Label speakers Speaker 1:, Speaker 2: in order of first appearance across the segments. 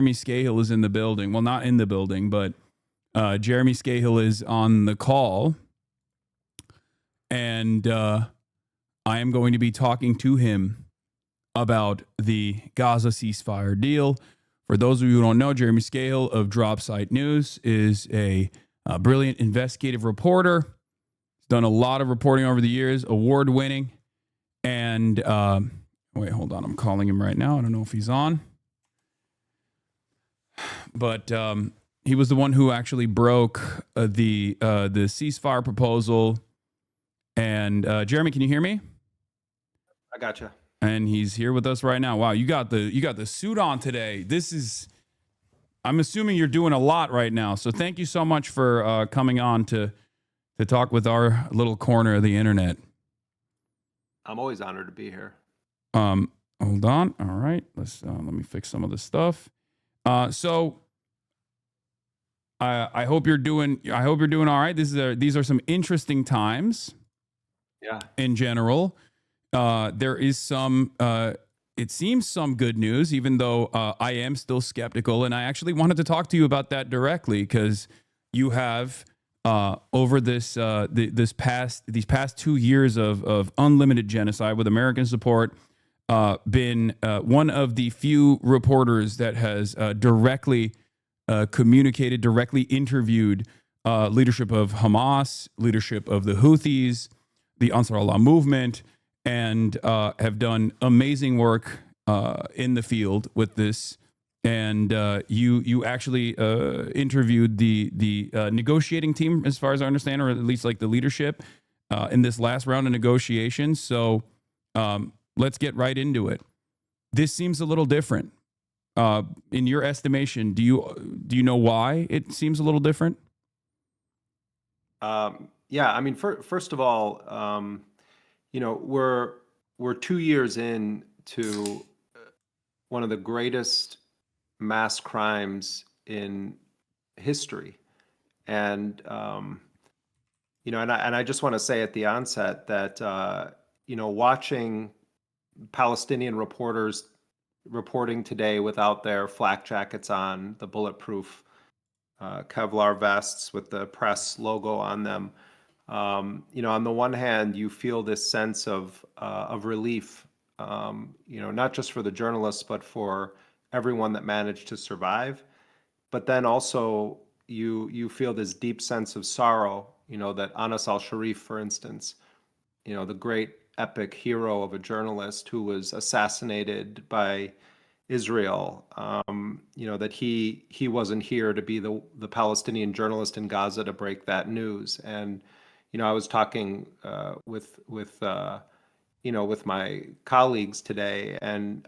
Speaker 1: Jeremy Scahill is in the building. Well, not in the building, but Jeremy Scahill is on the call, and I am going to be talking to him about the Gaza ceasefire deal. For those of you who don't know, Jeremy Scahill of Dropsite News is a brilliant investigative reporter. He's done a lot of reporting over the years, award-winning. And wait, hold on. I'm calling him right now. I don't know if he's on. But he was the one who actually broke the ceasefire proposal. And Jeremy, can you hear me?
Speaker 2: I gotcha.
Speaker 1: And he's here with us right now. Wow, you got the suit on today. I'm assuming you're doing a lot right now. So thank you so much for coming on to talk with our little corner of the internet.
Speaker 2: I'm always honored to be here.
Speaker 1: Hold on. All right, let me fix some of this stuff. So I hope you're doing all right. These are some interesting times.
Speaker 2: Yeah.
Speaker 1: In general, there is some. It seems some good news, even though I am still skeptical. And I actually wanted to talk to you about that directly because you have over these past 2 years of unlimited genocide with American support, been one of the few reporters that has directly communicated, directly interviewed leadership of Hamas, leadership of the Houthis, the Ansar Allah movement, and have done amazing work in the field with this. And you actually interviewed the negotiating team, as far as I understand, or at least like the leadership in this last round of negotiations. So let's get right into it. This seems a little different. In your estimation, do you know why it seems a little different?
Speaker 2: Yeah, I mean, first of all, we're 2 years in to one of the greatest mass crimes in history, and and I just want to say at the onset that watching Palestinian reporters reporting today without their flak jackets on, the bulletproof Kevlar vests with the press logo on them. On the one hand, you feel this sense of relief, not just for the journalists, but for everyone that managed to survive. But then also you feel this deep sense of sorrow, that Anas al-Sharif, for instance, the great epic hero of a journalist who was assassinated by Israel, that he wasn't here to be the Palestinian journalist in Gaza to break that news. And I was talking with my colleagues today, and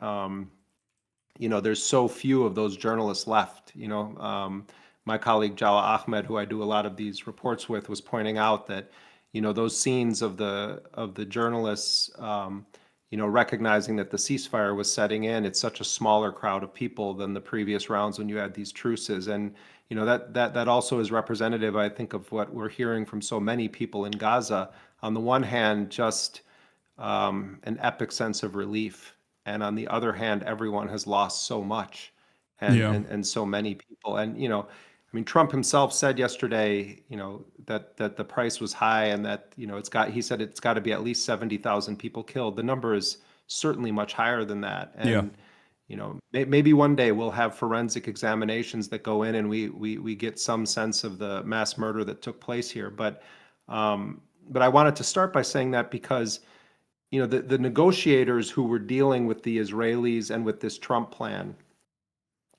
Speaker 2: there's so few of those journalists left. My colleague Jala Ahmed, who I do a lot of these reports with, was pointing out that those scenes of the journalists. Recognizing that the ceasefire was setting in, it's such a smaller crowd of people than the previous rounds when you had these truces. And, that also is representative, I think, of what we're hearing from so many people in Gaza. On the one hand, just an epic sense of relief. And on the other hand, everyone has lost so much and so many people. And, I mean, Trump himself said yesterday, that the price was high and that, he said it's got to be at least 70,000 people killed. The number is certainly much higher than that. And, maybe one day we'll have forensic examinations that go in and we get some sense of the mass murder that took place here. But I wanted to start by saying that because, the negotiators who were dealing with the Israelis and with this Trump plan,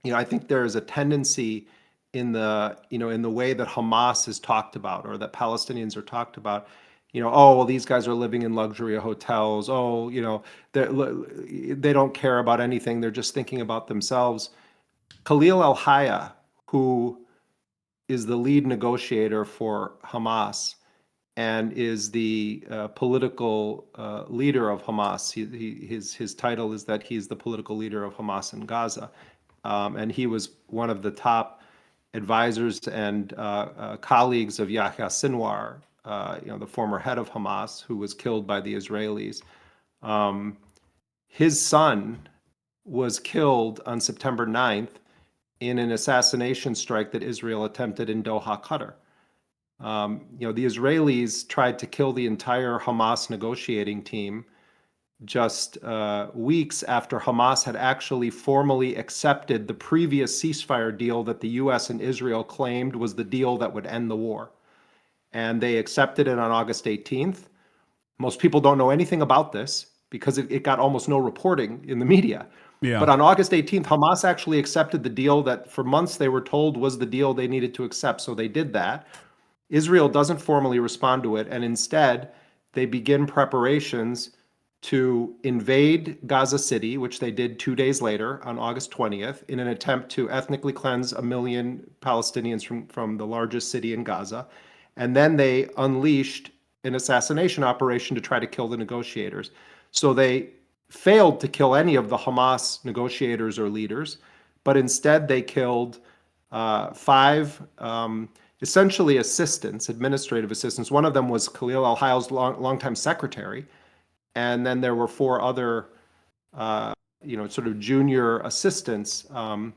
Speaker 2: I think there is a tendency in the way that Hamas is talked about or that Palestinians are talked about, oh, well, these guys are living in luxury hotels. Oh, they don't care about anything. They're just thinking about themselves. Khalil al-Hayya, who is the lead negotiator for Hamas and is the political leader of Hamas. His title is that he's the political leader of Hamas in Gaza. And he was one of the top advisors and colleagues of Yahya Sinwar, the former head of Hamas, who was killed by the Israelis. His son was killed on September 9th in an assassination strike that Israel attempted in Doha, Qatar. The Israelis tried to kill the entire Hamas negotiating team just weeks after Hamas had actually formally accepted the previous ceasefire deal that the US and Israel claimed was the deal that would end the war. And they accepted it on August 18th. Most people don't know anything about this because it got almost no reporting in the media.
Speaker 1: Yeah.
Speaker 2: But on August 18th, Hamas actually accepted the deal that for months they were told was the deal they needed to accept. So they did that. Israel doesn't formally respond to it, and instead they begin preparations to invade Gaza City, which they did 2 days later on August 20th, in an attempt to ethnically cleanse 1 million Palestinians from the largest city in Gaza. And then they unleashed an assassination operation to try to kill the negotiators. So they failed to kill any of the Hamas negotiators or leaders, but instead they killed five essentially assistants, administrative assistants. One of them was Khalil al-Hayya's longtime secretary. And then there were four other, sort of junior assistants, and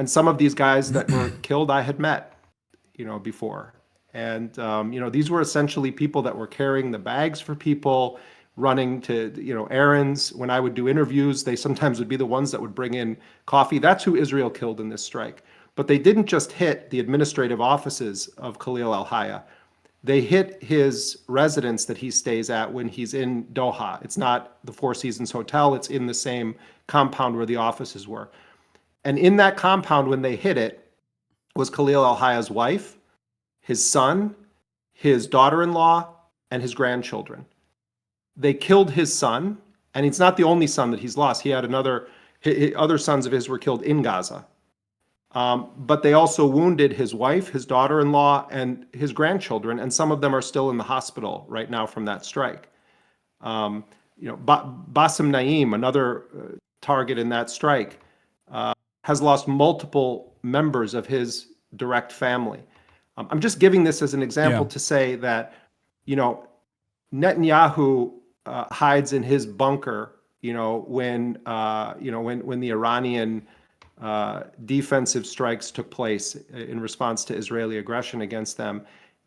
Speaker 2: some of these guys that were killed I had met, before. And, these were essentially people that were carrying the bags for people, running to, errands. When I would do interviews, they sometimes would be the ones that would bring in coffee. That's who Israel killed in this strike. But they didn't just hit the administrative offices of Khalil al-Hayya. They hit his residence that he stays at when he's in Doha. It's not the Four Seasons Hotel. It's in the same compound where the offices were. And in that compound, when they hit it, was Khalil al-Hayya's wife, his son, his daughter-in-law, and his grandchildren. They killed his son, and it's not the only son that he's lost. He had other sons of his were killed in Gaza. But they also wounded his wife, his daughter-in-law, and his grandchildren, and some of them are still in the hospital right now from that strike. Bassem Naim, another target in that strike, has lost multiple members of his direct family. I'm just giving this as an example to say that, Netanyahu hides in his bunker, when the Iranian defensive strikes took place in response to Israeli aggression against them.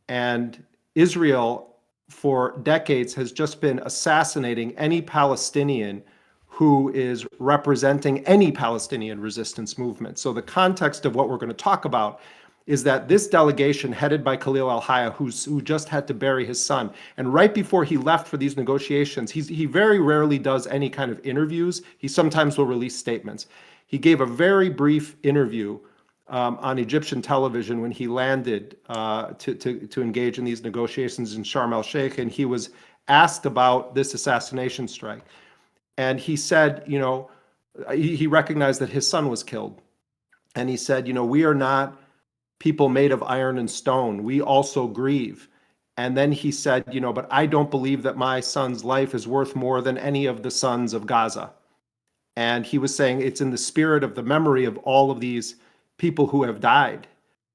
Speaker 2: And Israel, for decades, has just been assassinating any Palestinian who is representing any Palestinian resistance movement. So the context of what we're going to talk about is that this delegation headed by Khalil al-Hayya, who just had to bury his son, and right before he left for these negotiations, he very rarely does any kind of interviews. He sometimes will release statements. He gave a very brief interview on Egyptian television when he landed to engage in these negotiations in Sharm el-Sheikh, and he was asked about this assassination strike. And he said, he recognized that his son was killed. And he said, we are not people made of iron and stone. We also grieve. And then he said, but I don't believe that my son's life is worth more than any of the sons of Gaza. And he was saying it's in the spirit of the memory of all of these people who have died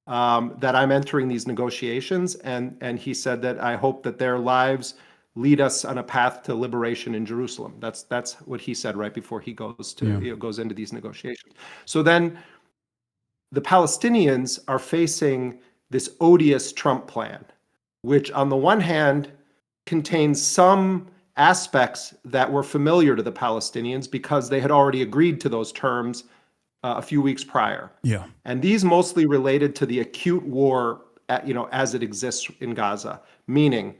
Speaker 2: that I'm entering these negotiations. And he said that I hope that their lives lead us on a path to liberation in Jerusalem. That's what he said right before he goes into these negotiations. So then the Palestinians are facing this odious Trump plan, which on the one hand contains some aspects that were familiar to the Palestinians because they had already agreed to those terms a few weeks prior.
Speaker 1: Yeah.
Speaker 2: And these mostly related to the acute war, as it exists in Gaza, meaning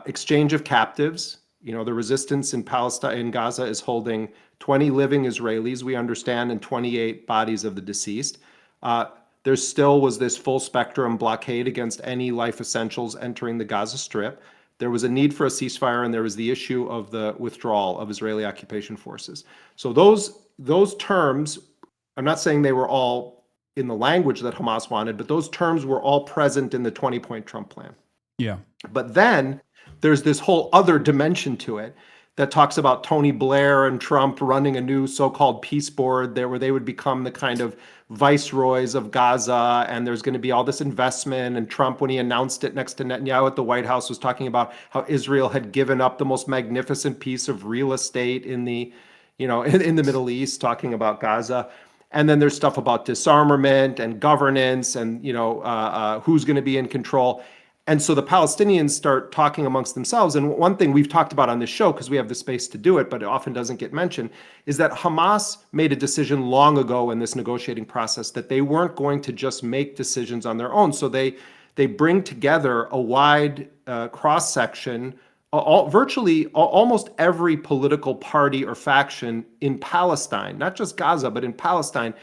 Speaker 2: exchange of captives. The resistance in Palestine, in Gaza, is holding 20 living Israelis, we understand, and 28 bodies of the deceased. There still was this full spectrum blockade against any life essentials entering the Gaza Strip. There was a need for a ceasefire, and there was the issue of the withdrawal of Israeli occupation forces. So those terms, I'm not saying they were all in the language that Hamas wanted, but those terms were all present in the 20-point Trump plan.
Speaker 1: Yeah.
Speaker 2: But then there's this whole other dimension to it that talks about Tony Blair and Trump running a new so-called peace board there where they would become the kind of viceroys of Gaza, and there's going to be all this investment. And Trump, when he announced it next to Netanyahu at the White House, was talking about how Israel had given up the most magnificent piece of real estate in the Middle East, talking about Gaza. And then there's stuff about disarmament and governance and, who's going to be in control. And so the Palestinians start talking amongst themselves. And one thing we've talked about on this show, because we have the space to do it, but it often doesn't get mentioned, is that Hamas made a decision long ago in this negotiating process that they weren't going to just make decisions on their own. So they bring together a wide cross section, virtually almost every political party or faction in Palestine, not just Gaza, but in Palestine.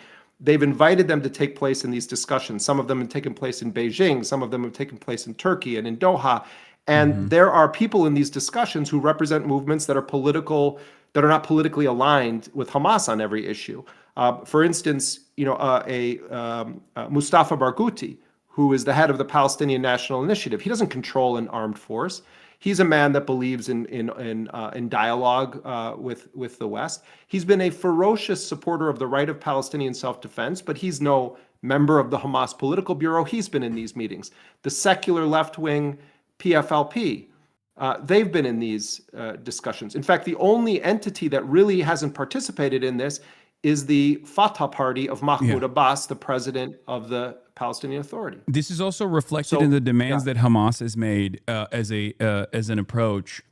Speaker 2: They've invited them to take place in these discussions. Some of them have taken place in Beijing. Some of them have taken place in Turkey and in Doha. And there are people in these discussions who represent movements that are not politically aligned with Hamas on every issue. For instance, Mustafa Barghouti, who is the head of the Palestinian National Initiative, he doesn't control an armed force. He's a man that believes in dialogue with the West. He's been a ferocious supporter of the right of Palestinian self-defense, but he's no member of the Hamas political bureau. He's been in these meetings. The secular left-wing PFLP, they've been in these discussions. In fact, the only entity that really hasn't participated in this is the Fatah party of Mahmoud Abbas, the president of the Palestinian Authority.
Speaker 1: This is also reflected in the demands that Hamas has made as an approach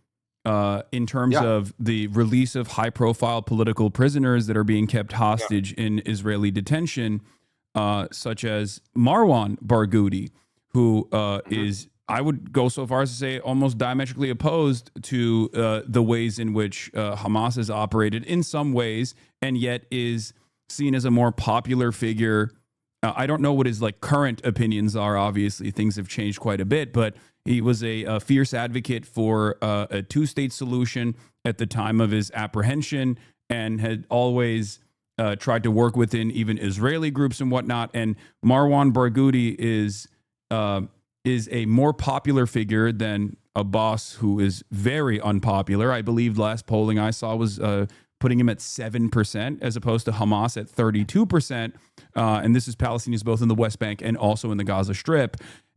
Speaker 1: in terms of the release of high-profile political prisoners that are being kept hostage in Israeli detention, such as Marwan Barghouti, who is, I would go so far as to say, almost diametrically opposed to the ways in which Hamas has operated in some ways, and yet is seen as a more popular figure. I don't know what his current opinions are. Obviously, things have changed quite a bit, but he was a fierce advocate for a two-state solution at the time of his apprehension, and had always tried to work within even Israeli groups and whatnot. And Marwan Barghouti is a more popular figure than Abbas, who is very unpopular. I believe last polling I saw was putting him at 7% as opposed to Hamas at 32%. And this is Palestinians both in the West Bank and also in the Gaza Strip.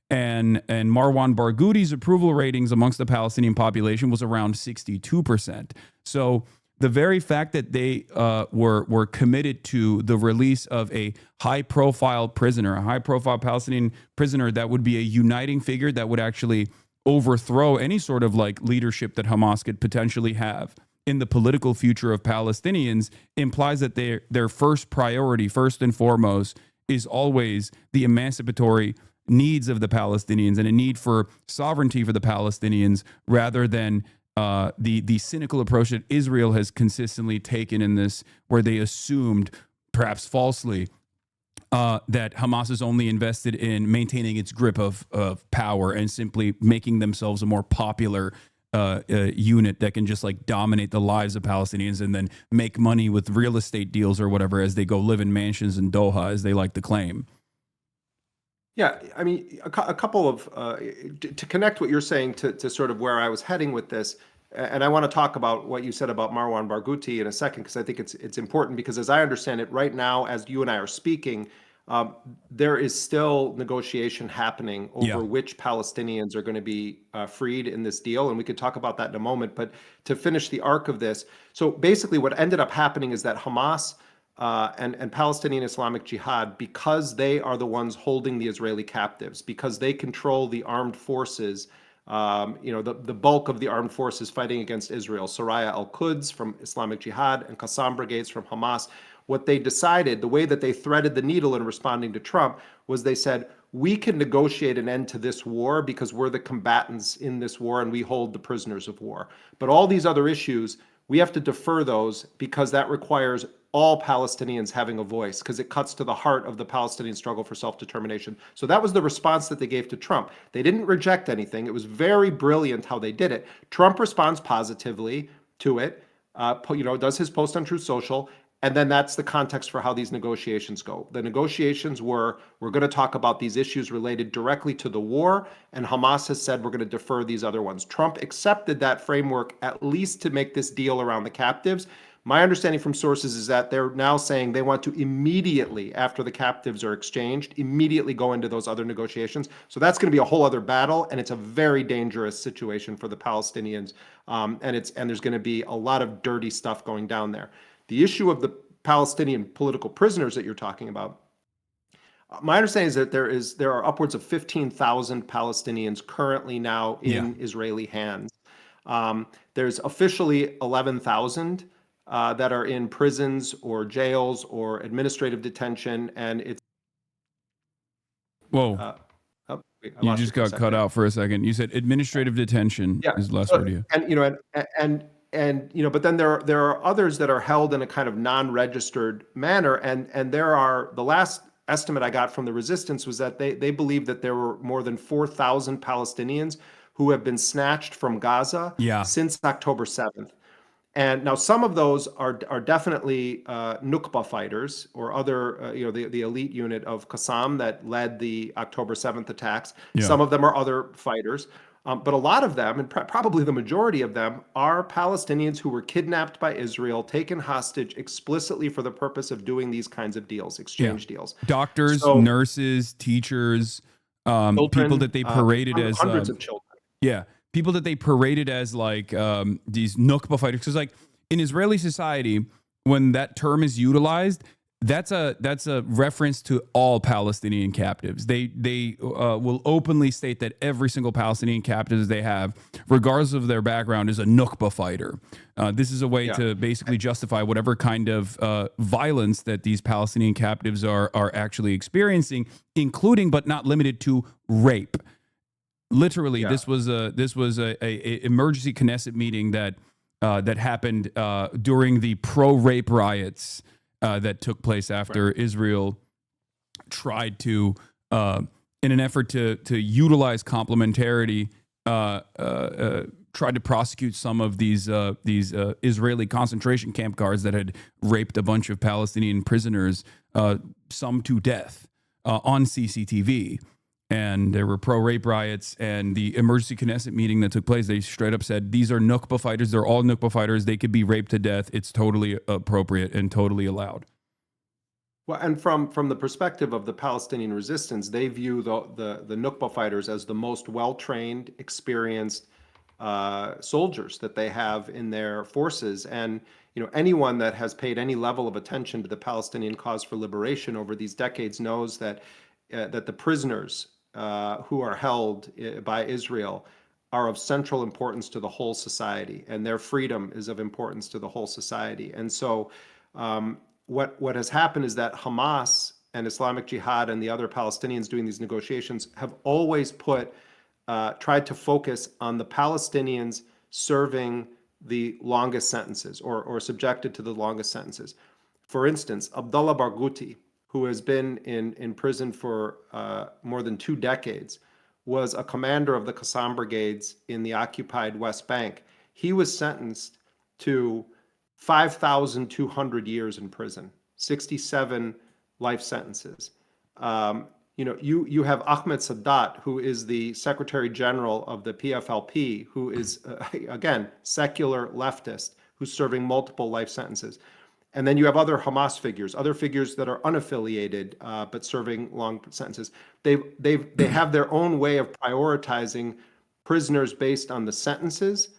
Speaker 1: And Marwan Barghouti's approval ratings amongst the Palestinian population was around 62%. So the very fact that they were committed to the release of a high-profile prisoner, a high-profile Palestinian prisoner that would be a uniting figure that would actually overthrow any sort of leadership that Hamas could potentially have in the political future of Palestinians, implies that their first priority, first and foremost, is always the emancipatory needs of the Palestinians and a need for sovereignty for the Palestinians, rather than the cynical approach that Israel has consistently taken in this, where they assumed, perhaps falsely, that Hamas is only invested in maintaining its grip of power and simply making themselves a more popular unit that can just dominate the lives of Palestinians and then make money with real estate deals or whatever as they go live in mansions in Doha, as they like to claim.
Speaker 2: Yeah, I mean, a couple of, to connect what you're saying to sort of where I was heading with this, and I want to talk about what you said about Marwan Barghouti in a second, because I think it's important, because as I understand it right now, as you and I are speaking, there is still negotiation happening over which Palestinians are going to be freed in this deal, and we could talk about that in a moment. But to finish the arc of this, so basically what ended up happening is that Hamas and Palestinian Islamic Jihad, because they are the ones holding the Israeli captives, because they control the armed forces, the bulk of the armed forces fighting against Israel, Soraya al-Quds from Islamic Jihad and Qassam brigades from Hamas. What they decided, the way that they threaded the needle in responding to Trump, was they said, we can negotiate an end to this war because we're the combatants in this war and we hold the prisoners of war. But all these other issues, we have to defer those because that requires all Palestinians having a voice, because it cuts to the heart of the Palestinian struggle for self-determination. So that was the response that they gave to Trump. They didn't reject anything. It was very brilliant how they did it. Trump responds positively to it, does his post on Truth Social, and then that's the context for how these negotiations go. The negotiations we're going to talk about these issues related directly to the war, and Hamas has said we're going to defer these other ones. Trump accepted that framework, at least to make this deal around the captives. My understanding from sources is that they're now saying they want to immediately, after the captives are exchanged, immediately go into those other negotiations. So that's going to be a whole other battle, and it's a very dangerous situation for the Palestinians. And there's going to be a lot of dirty stuff going down there. The issue of the Palestinian political prisoners that you're talking about, my understanding is that there are upwards of 15,000 Palestinians currently now in Israeli hands. There's officially 11,000 that are in prisons or jails or administrative detention, and it's.
Speaker 1: Whoa.
Speaker 2: Oh, wait, I
Speaker 1: You
Speaker 2: lost
Speaker 1: just
Speaker 2: for a
Speaker 1: got cut
Speaker 2: second.
Speaker 1: out for a second. You said administrative detention
Speaker 2: Yeah.
Speaker 1: is the last word you.
Speaker 2: But then there are others that are held in a kind of non-registered manner, and the last estimate I got from the resistance was that they believe that there were more than 4,000 Palestinians who have been snatched from Gaza since October 7th. And now some of those are definitely Nukba fighters or other, the elite unit of Qassam that led the October 7th attacks. Some of them are other fighters. But a lot of them, and probably the majority of them, are Palestinians who were kidnapped by Israel, taken hostage explicitly for the purpose of doing these kinds of deals, exchange deals.
Speaker 1: Doctors,
Speaker 2: So,
Speaker 1: nurses, teachers, people
Speaker 2: children,
Speaker 1: that they paraded as
Speaker 2: hundreds of children.
Speaker 1: people that they paraded as like these Nukba fighters. Because like in Israeli society, when that term is utilized, that's a reference to all Palestinian captives. They will openly state that every single Palestinian captive they have, regardless of their background, is a Nukba fighter. This is a way to basically justify whatever kind of violence that these Palestinian captives are actually experiencing, including but not limited to rape. Literally, this was a emergency Knesset meeting that happened during the pro-rape riots that took place after Israel tried to, in an effort to utilize complementarity, tried to prosecute some of these Israeli concentration camp guards that had raped a bunch of Palestinian prisoners, some to death, on CCTV. And there were pro-rape riots, and the emergency Knesset meeting that took place, they straight up said, these are Nukba fighters. They're all Nukba fighters. They could be raped to death. It's totally appropriate and totally allowed.
Speaker 2: Well, and from the perspective of the Palestinian resistance, they view the Nukba fighters as the most well-trained, experienced soldiers that they have in their forces. And anyone that has paid any level of attention to the Palestinian cause for liberation over these decades knows that the prisoners who are held by Israel are of central importance to the whole society, and their freedom is of importance to the whole society. And so what has happened is that Hamas and Islamic Jihad and the other Palestinians doing these negotiations have always tried to focus on the Palestinians serving the longest sentences or subjected to the longest sentences. For instance, Abdullah Barghouti, who has been in prison for more than 2 decades, was a commander of the Qassam brigades in the occupied West Bank. He was sentenced to 5,200 years in prison, 67 life sentences. You have Ahmed Sadat, who is the Secretary General of the PFLP, who is, again, secular leftist, who's serving multiple life sentences. And then you have other Hamas figures, other figures that are unaffiliated but serving long sentences. They have their own way of prioritizing prisoners based on the sentences,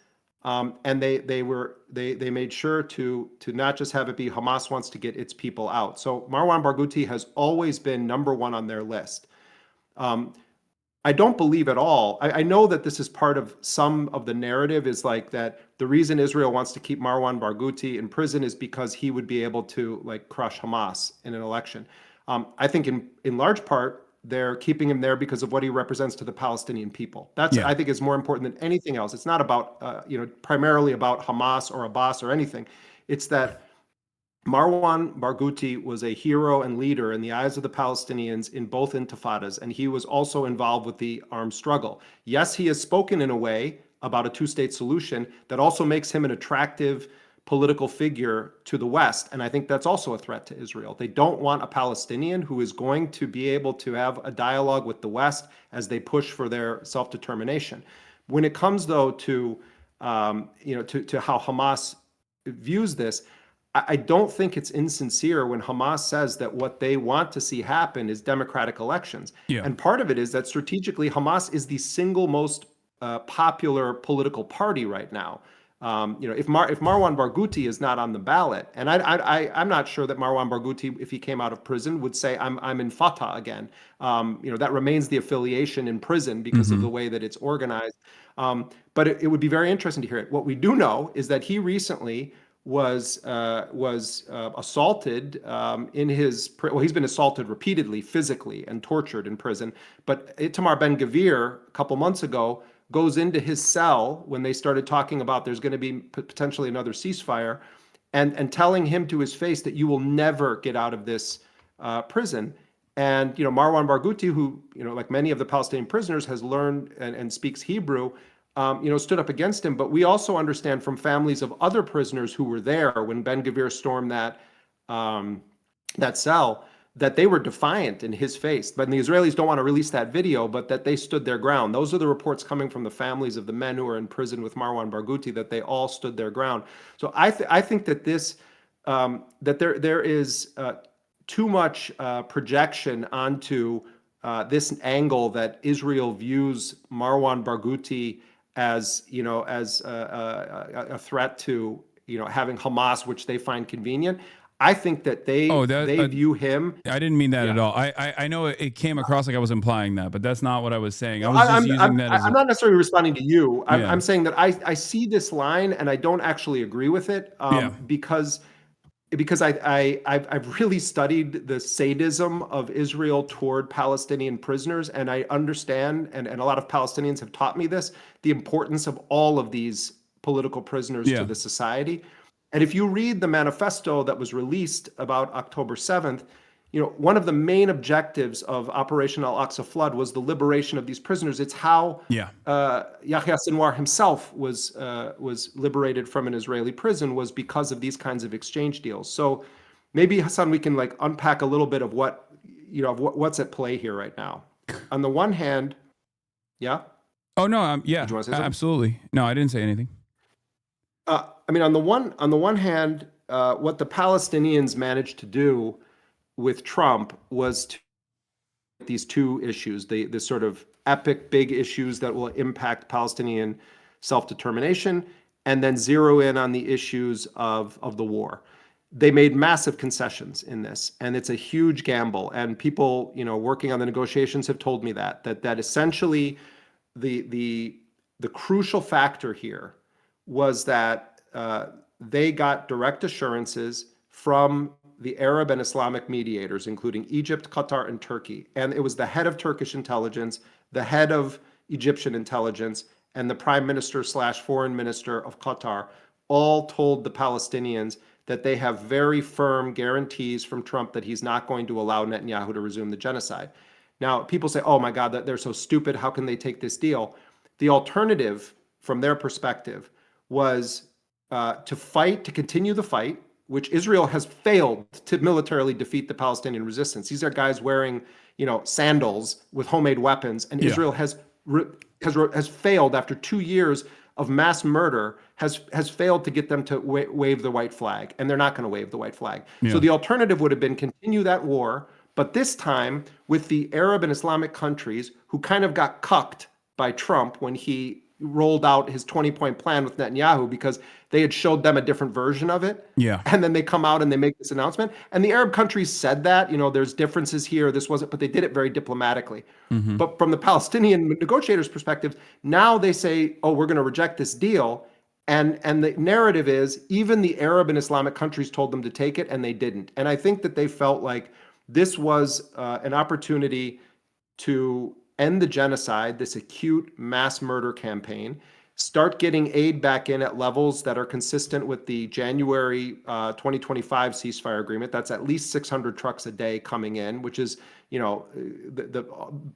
Speaker 2: and they made sure to not just have it be Hamas wants to get its people out. So Marwan Barghouti has always been number one on their list. I don't believe at all. I know that this is part of some of the narrative is like that the reason Israel wants to keep Marwan Barghouti in prison is because he would be able to like crush Hamas in an election. I think in large part, they're keeping him there because of what he represents to the Palestinian people. That's, I think, is more important than anything else. It's not about, primarily about Hamas or Abbas or anything. It's that Marwan Barghouti was a hero and leader in the eyes of the Palestinians in both intifadas, and he was also involved with the armed struggle. Yes, he has spoken in a way about a two-state solution that also makes him an attractive political figure to the West, and I think that's also a threat to Israel. They don't want a Palestinian who is going to be able to have a dialogue with the West as they push for their self-determination. When it comes, though, to how Hamas views this, I don't think it's insincere when Hamas says that what they want to see happen is democratic elections. And part of it is that strategically, Hamas is the single most popular political party right now. If Marwan Barghouti is not on the ballot, and I'm not sure that Marwan Barghouti, if he came out of prison, would say I'm in Fatah again. That remains the affiliation in prison because of the way that it's organized. But it would be very interesting to hear it. What we do know is that he recently was assaulted he's been assaulted repeatedly, physically, and tortured in prison. But Itamar Ben-Gvir, a couple months ago, goes into his cell when they started talking about there's going to be potentially another ceasefire, and telling him to his face that you will never get out of this prison. And Marwan Barghouti, who like many of the Palestinian prisoners, has learned and speaks Hebrew, stood up against him. But we also understand from families of other prisoners who were there when Ben-Gvir stormed that cell, that they were defiant in his face. But the Israelis don't want to release that video, but that they stood their ground. Those are the reports coming from the families of the men who are in prison with Marwan Barghouti, that they all stood their ground. So I think that there is too much projection onto this angle that Israel views Marwan Barghouti as a threat to having Hamas, which they find convenient. I think that they view him.
Speaker 1: I didn't mean that at all. I know it came across like I was implying that, but that's not what I was saying. I was just using that as
Speaker 2: I'm not necessarily responding to you. I'm saying that I see this line and I don't actually agree with it because I've really studied the sadism of Israel toward Palestinian prisoners, and I understand, and a lot of Palestinians have taught me this, the importance of all of these political prisoners to the society. And if you read the manifesto that was released about October 7th, one of the main objectives of Operation Al-Aqsa Flood was the liberation of these prisoners. It's how Yahya Sinwar himself was liberated from an Israeli prison, was because of these kinds of exchange deals. So maybe, Hasan, we can unpack a little bit of what's at play here right now. On the one hand,
Speaker 1: Oh no, yeah,
Speaker 2: did you want to say something?
Speaker 1: Absolutely. No, I didn't say anything.
Speaker 2: On the one hand, what the Palestinians managed to do with Trump was to these two issues, the sort of epic big issues that will impact Palestinian self-determination, and then zero in on the issues of the war. They made massive concessions in this, and it's a huge gamble. And people, working on the negotiations have told me that essentially the crucial factor here was that they got direct assurances from the Arab and Islamic mediators, including Egypt, Qatar, and Turkey. And it was the head of Turkish intelligence, the head of Egyptian intelligence, and the prime minister / foreign minister of Qatar all told the Palestinians that they have very firm guarantees from Trump that he's not going to allow Netanyahu to resume the genocide. Now, people say, oh my God, that they're so stupid. How can they take this deal? The alternative from their perspective was to fight, to continue the fight, which Israel has failed to militarily defeat the Palestinian resistance. These are guys wearing, sandals with homemade weapons, and Israel has failed after 2 years of mass murder, has failed to get them to wave the white flag, and they're not going to wave the white flag. So the alternative would have been continue that war, but this time with the Arab and Islamic countries who kind of got cucked by Trump when he rolled out his 20-point plan with Netanyahu, because they had showed them a different version of it. And then they come out and they make this announcement. And the Arab countries said that, there's differences here, this wasn't, but they did it very diplomatically. But from the Palestinian negotiators' perspective, now they say, oh, we're going to reject this deal. And the narrative is even the Arab and Islamic countries told them to take it, and they didn't. And I think that they felt like this was an opportunity to end the genocide, this acute mass murder campaign, start getting aid back in at levels that are consistent with the January 2025 ceasefire agreement. That's at least 600 trucks a day coming in, which is,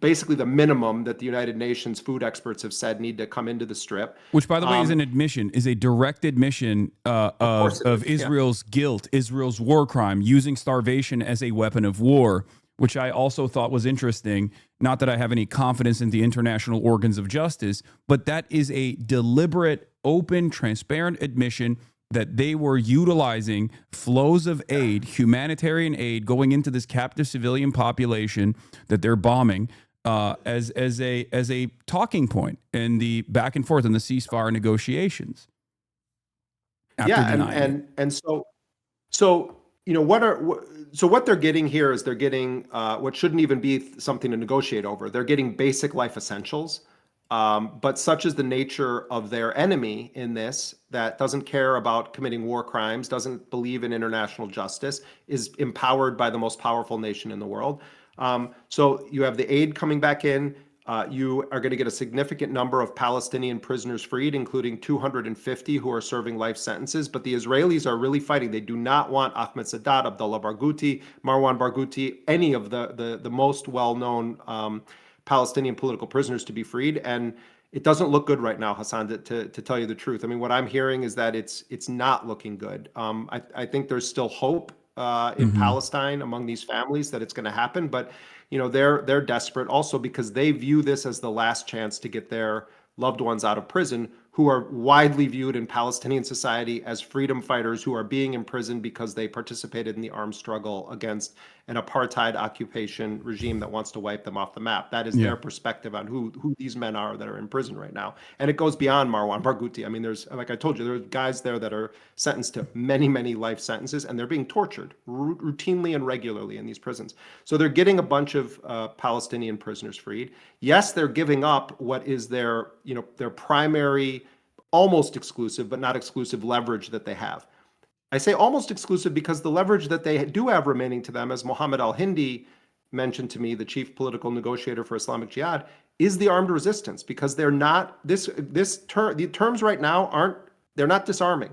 Speaker 2: basically the minimum that the United Nations food experts have said need to come into the Strip.
Speaker 1: Which, by the way, is a direct admission of Israel's guilt, Israel's war crime, using starvation as a weapon of war, which I also thought was interesting. Not that I have any confidence in the international organs of justice, but that is a deliberate, open, transparent admission that they were utilizing flows of aid, humanitarian aid, going into this captive civilian population that they're bombing as a talking point in the back and forth in the ceasefire negotiations. after
Speaker 2: Yeah, and
Speaker 1: denying it.
Speaker 2: so what they're getting here is they're getting what shouldn't even be something to negotiate over. They're getting basic life essentials. But such is the nature of their enemy in this, that doesn't care about committing war crimes, doesn't believe in international justice, is empowered by the most powerful nation in the world. So you have the aid coming back in. You are going to get a significant number of Palestinian prisoners freed, including 250 who are serving life sentences. But the Israelis are really fighting. They do not want Ahmed Sadat, Abdullah Barghouti, Marwan Barghouti, any of the most well-known Palestinian political prisoners to be freed. And it doesn't look good right now, Hassan, to tell you the truth. I mean, what I'm hearing is that it's not looking good. I think there's still hope in Palestine among these families that it's going to happen, but they're desperate also because they view this as the last chance to get their loved ones out of prison, who are widely viewed in Palestinian society as freedom fighters who are being imprisoned because they participated in the armed struggle against an apartheid occupation regime that wants to wipe them off the map. That is
Speaker 1: Yeah.
Speaker 2: their perspective on who these men are that are in prison right now. And it goes beyond Marwan Barghouti. I mean, there's, like I told you, there are guys there that are sentenced to many, many life sentences, and they're being tortured routinely and regularly in these prisons. So they're getting a bunch of Palestinian prisoners freed. Yes, they're giving up what is their primary, almost exclusive, but not exclusive leverage that they have. I say almost exclusive because the leverage that they do have remaining to them, as Mohammed al-Hindi mentioned to me, the chief political negotiator for Islamic Jihad, is the armed resistance, because they're not the terms right now they're not disarming,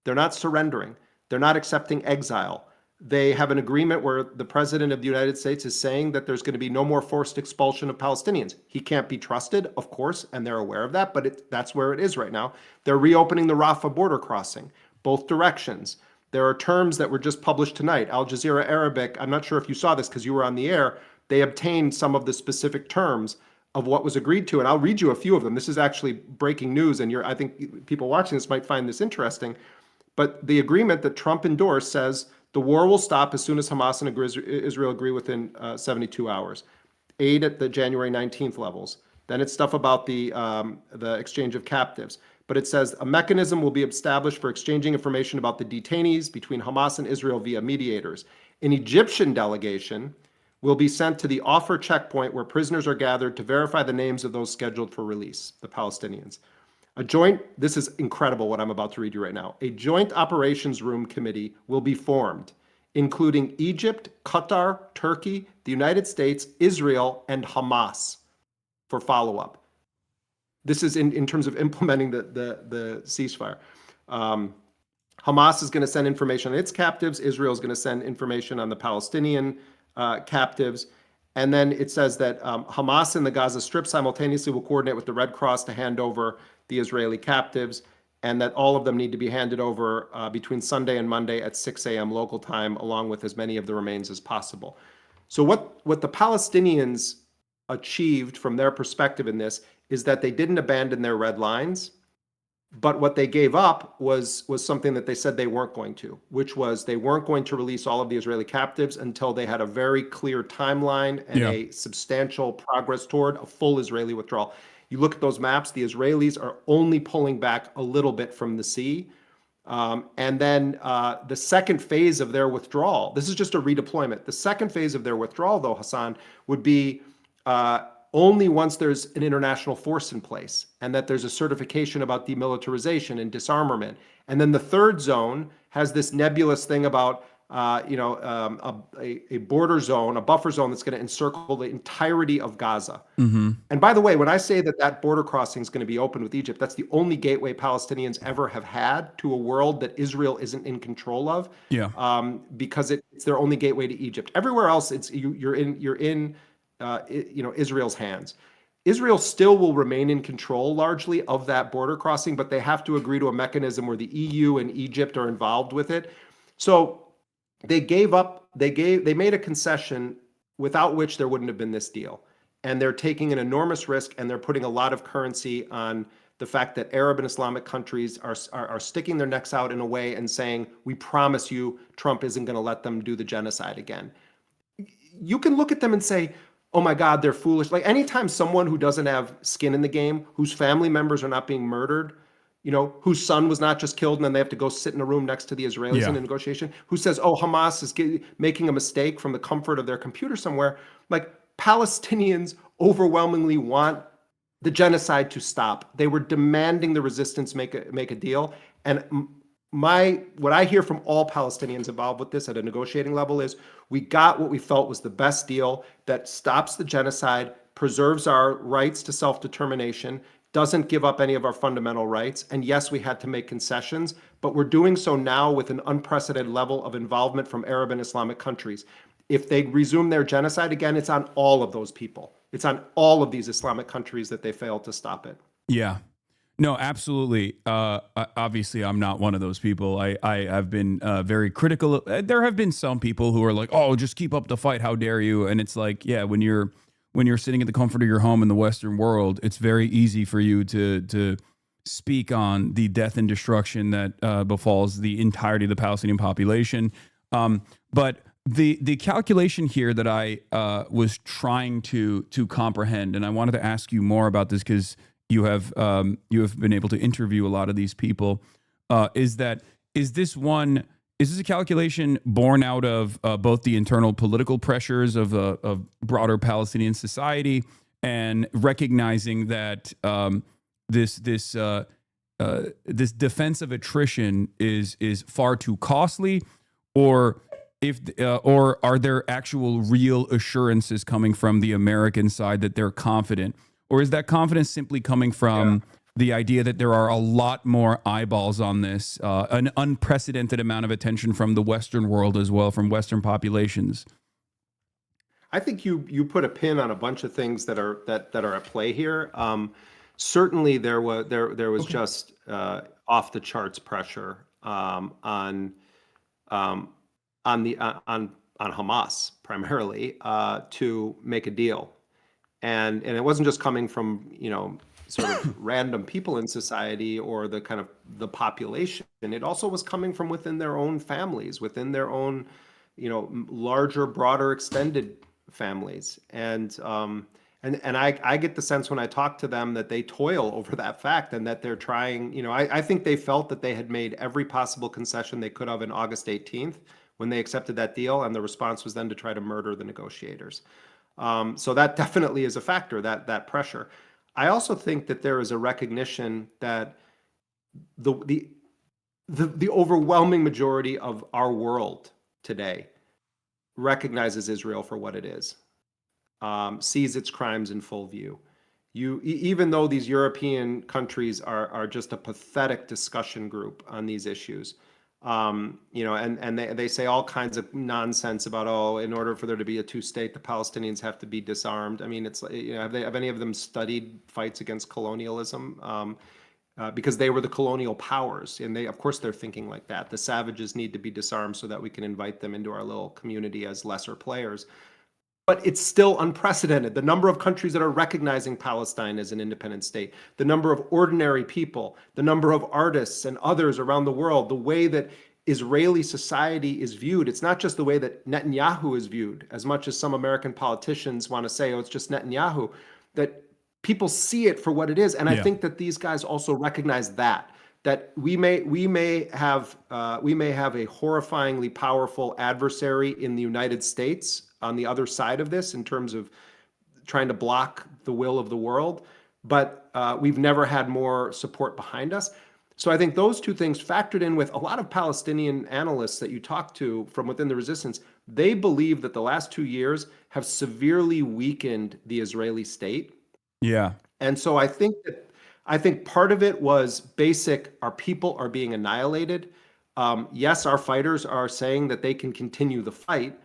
Speaker 2: they're not surrendering, they're not accepting exile. They have an agreement where the president of the United States is saying that there's going to be no more forced expulsion of Palestinians. He can't be trusted, of course, and they're aware of that, but that's where it is right now. They're reopening the Rafah border crossing, both directions. There are terms that were just published tonight. Al Jazeera Arabic, I'm not sure if you saw this because you were on the air, they obtained some of the specific terms of what was agreed to, and I'll read you a few of them. This is actually breaking news, and I think people watching this might find this interesting. But the agreement that Trump endorsed says the war will stop as soon as Hamas and Israel agree within 72 hours. Aid at the January 19th levels. Then it's stuff about the exchange of captives. But it says a mechanism will be established for exchanging information about the detainees between Hamas and Israel via mediators. An Egyptian delegation will be sent to the Offer checkpoint where prisoners are gathered to verify the names of those scheduled for release, the Palestinians. This is incredible what I'm about to read you right now. A joint operations room committee will be formed, including Egypt, Qatar, Turkey, the United States, Israel, and Hamas for follow-up. This is in terms of implementing the ceasefire. Hamas is going to send information on its captives. Israel is going to send information on the Palestinian captives. And then it says that Hamas and the Gaza Strip simultaneously will coordinate with the Red Cross to hand over the Israeli captives, and that all of them need to be handed over between Sunday and Monday at 6 a.m. local time, along with as many of the remains as possible. So what the Palestinians achieved from their perspective in this is that they didn't abandon their red lines, but what they gave up was something that they said they weren't going to, which was they weren't going to release all of the Israeli captives until they had a very clear timeline and a substantial progress toward a full Israeli withdrawal. You look at those maps, the Israelis are only pulling back a little bit from the sea. And then the second phase of their withdrawal, this is just a redeployment. The second phase of their withdrawal, though, Hassan, would be only once there's an international force in place and that there's a certification about demilitarization and disarmament. And then the third zone has this nebulous thing about a border zone, a buffer zone that's going to encircle the entirety of Gaza. And by the way, when I say that border crossing is going to be open with Egypt, that's the only gateway Palestinians ever have had to a world that Israel isn't in control of. Because it's their only gateway to Egypt. Everywhere else, you're in Israel's hands. Israel still will remain in control largely of that border crossing, but they have to agree to a mechanism where the EU and Egypt are involved with it. So they made a concession without which there wouldn't have been this deal. And they're taking an enormous risk, and they're putting a lot of currency on the fact that Arab and Islamic countries are sticking their necks out in a way and saying, we promise you Trump isn't going to let them do the genocide again. You can look at them and say, oh my God, they're foolish. Like anytime someone who doesn't have skin in the game, whose family members are not being murdered, whose son was not just killed and then they have to go sit in a room next to the Israelis
Speaker 1: Yeah.
Speaker 2: in a negotiation, who says, oh, Hamas is making a mistake from the comfort of their computer somewhere. Like, Palestinians overwhelmingly want the genocide to stop. They were demanding the resistance make a deal. And what I hear from all Palestinians involved with this at a negotiating level is we got what we felt was the best deal that stops the genocide, preserves our rights to self-determination, doesn't give up any of our fundamental rights. And yes, we had to make concessions, but we're doing so now with an unprecedented level of involvement from Arab and Islamic countries. If they resume their genocide again, it's on all of those people. It's on all of these Islamic countries that they failed to stop it.
Speaker 1: Yeah. No, absolutely. Obviously, I'm not one of those people. I have been very critical. There have been some people who are like, "Oh, just keep up the fight. How dare you?" And it's like, yeah, when you're sitting in the comfort of your home in the Western world, it's very easy for you to speak on the death and destruction that befalls the entirety of the Palestinian population. But the calculation here that I was trying to comprehend, and I wanted to ask you more about this because you have been able to interview a lot of these people. Is this a calculation born out of both the internal political pressures of broader Palestinian society and recognizing that this defensive attrition is far too costly, or or are there actual real assurances coming from the American side that they're confident? Or is that confidence simply coming from the idea that there are a lot more eyeballs on this, an unprecedented amount of attention from the Western world as well, from Western populations?
Speaker 2: I think you put a pin on a bunch of things that are at play here. Certainly, there was just off the charts pressure on Hamas primarily to make a deal. And it wasn't just coming from, sort of random people in society or the kind of the population. It also was coming from within their own families, within their own, larger, broader, extended families. And I get the sense when I talk to them that they toil over that fact and that they're trying, I think they felt that they had made every possible concession they could have in August 18th when they accepted that deal. And the response was then to try to murder the negotiators. So that definitely is a factor, that pressure. I also think that there is a recognition that the overwhelming majority of our world today recognizes Israel for what it is, sees its crimes in full view. Even though these European countries are just a pathetic discussion group on these issues, and they say all kinds of nonsense about, oh, in order for there to be a two-state, the Palestinians have to be disarmed. I mean, it's have any of them studied fights against colonialism? Because they were the colonial powers, and of course they're thinking like that. The savages need to be disarmed so that we can invite them into our little community as lesser players. But it's still unprecedented. The number of countries that are recognizing Palestine as an independent state, the number of ordinary people, the number of artists and others around the world, the way that Israeli society is viewed. It's not just the way that Netanyahu is viewed, as much as some American politicians want to say, oh, it's just Netanyahu, that people see it for what it is. And I think that these guys also recognize that we may have a horrifyingly powerful adversary in the United States on the other side of this in terms of trying to block the will of the world, but we've never had more support behind us. So I think those two things factored in with a lot of Palestinian analysts that you talk to from within the resistance. They believe that the last 2 years have severely weakened the Israeli state.
Speaker 1: Yeah.
Speaker 2: And so I think part of it was basic, our people are being annihilated. Yes, our fighters are saying that they can continue the fight,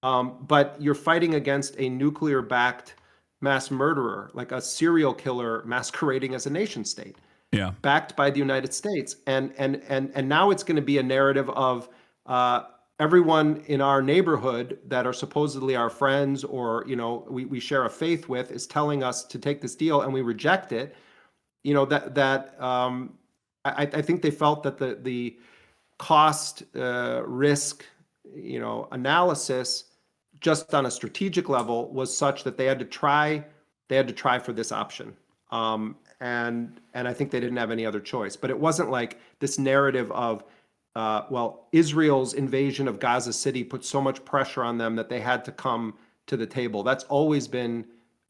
Speaker 2: but you're fighting against a nuclear-backed mass murderer, like a serial killer masquerading as a nation state, backed by the United States. And now it's going to be a narrative of everyone in our neighborhood that are supposedly our friends or we share a faith with is telling us to take this deal, and we reject it. I think they felt that the cost risk analysis just on a strategic level was such that they had to try for this option. And I think they didn't have any other choice. But it wasn't like this narrative of, well, Israel's invasion of Gaza City put so much pressure on them that they had to come to the table. That's always been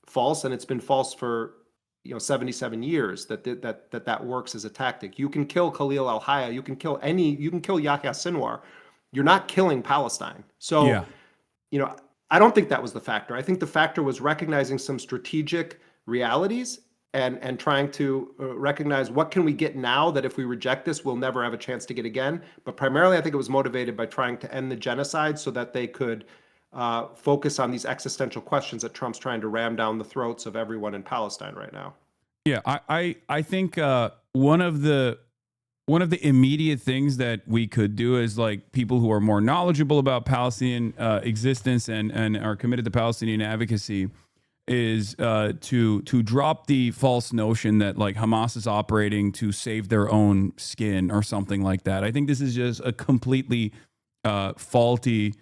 Speaker 2: false, and it's been false for 77 years that works as a tactic. You can kill Khalil al-Hayya, you can kill Yahya Sinwar. You're not killing Palestine. So,
Speaker 1: Yeah.
Speaker 2: I don't think that was the factor. I think the factor was recognizing some strategic realities and trying to recognize what can we get now that if we reject this, we'll never have a chance to get again. But primarily, I think it was motivated by trying to end the genocide so that they could focus on these existential questions that Trump's trying to ram down the throats of everyone in Palestine right now.
Speaker 1: Yeah, I think one of the immediate things that we could do as like people who are more knowledgeable about Palestinian existence and are committed to Palestinian advocacy is to drop the false notion that like Hamas is operating to save their own skin or something like that. I think this is just a completely faulty.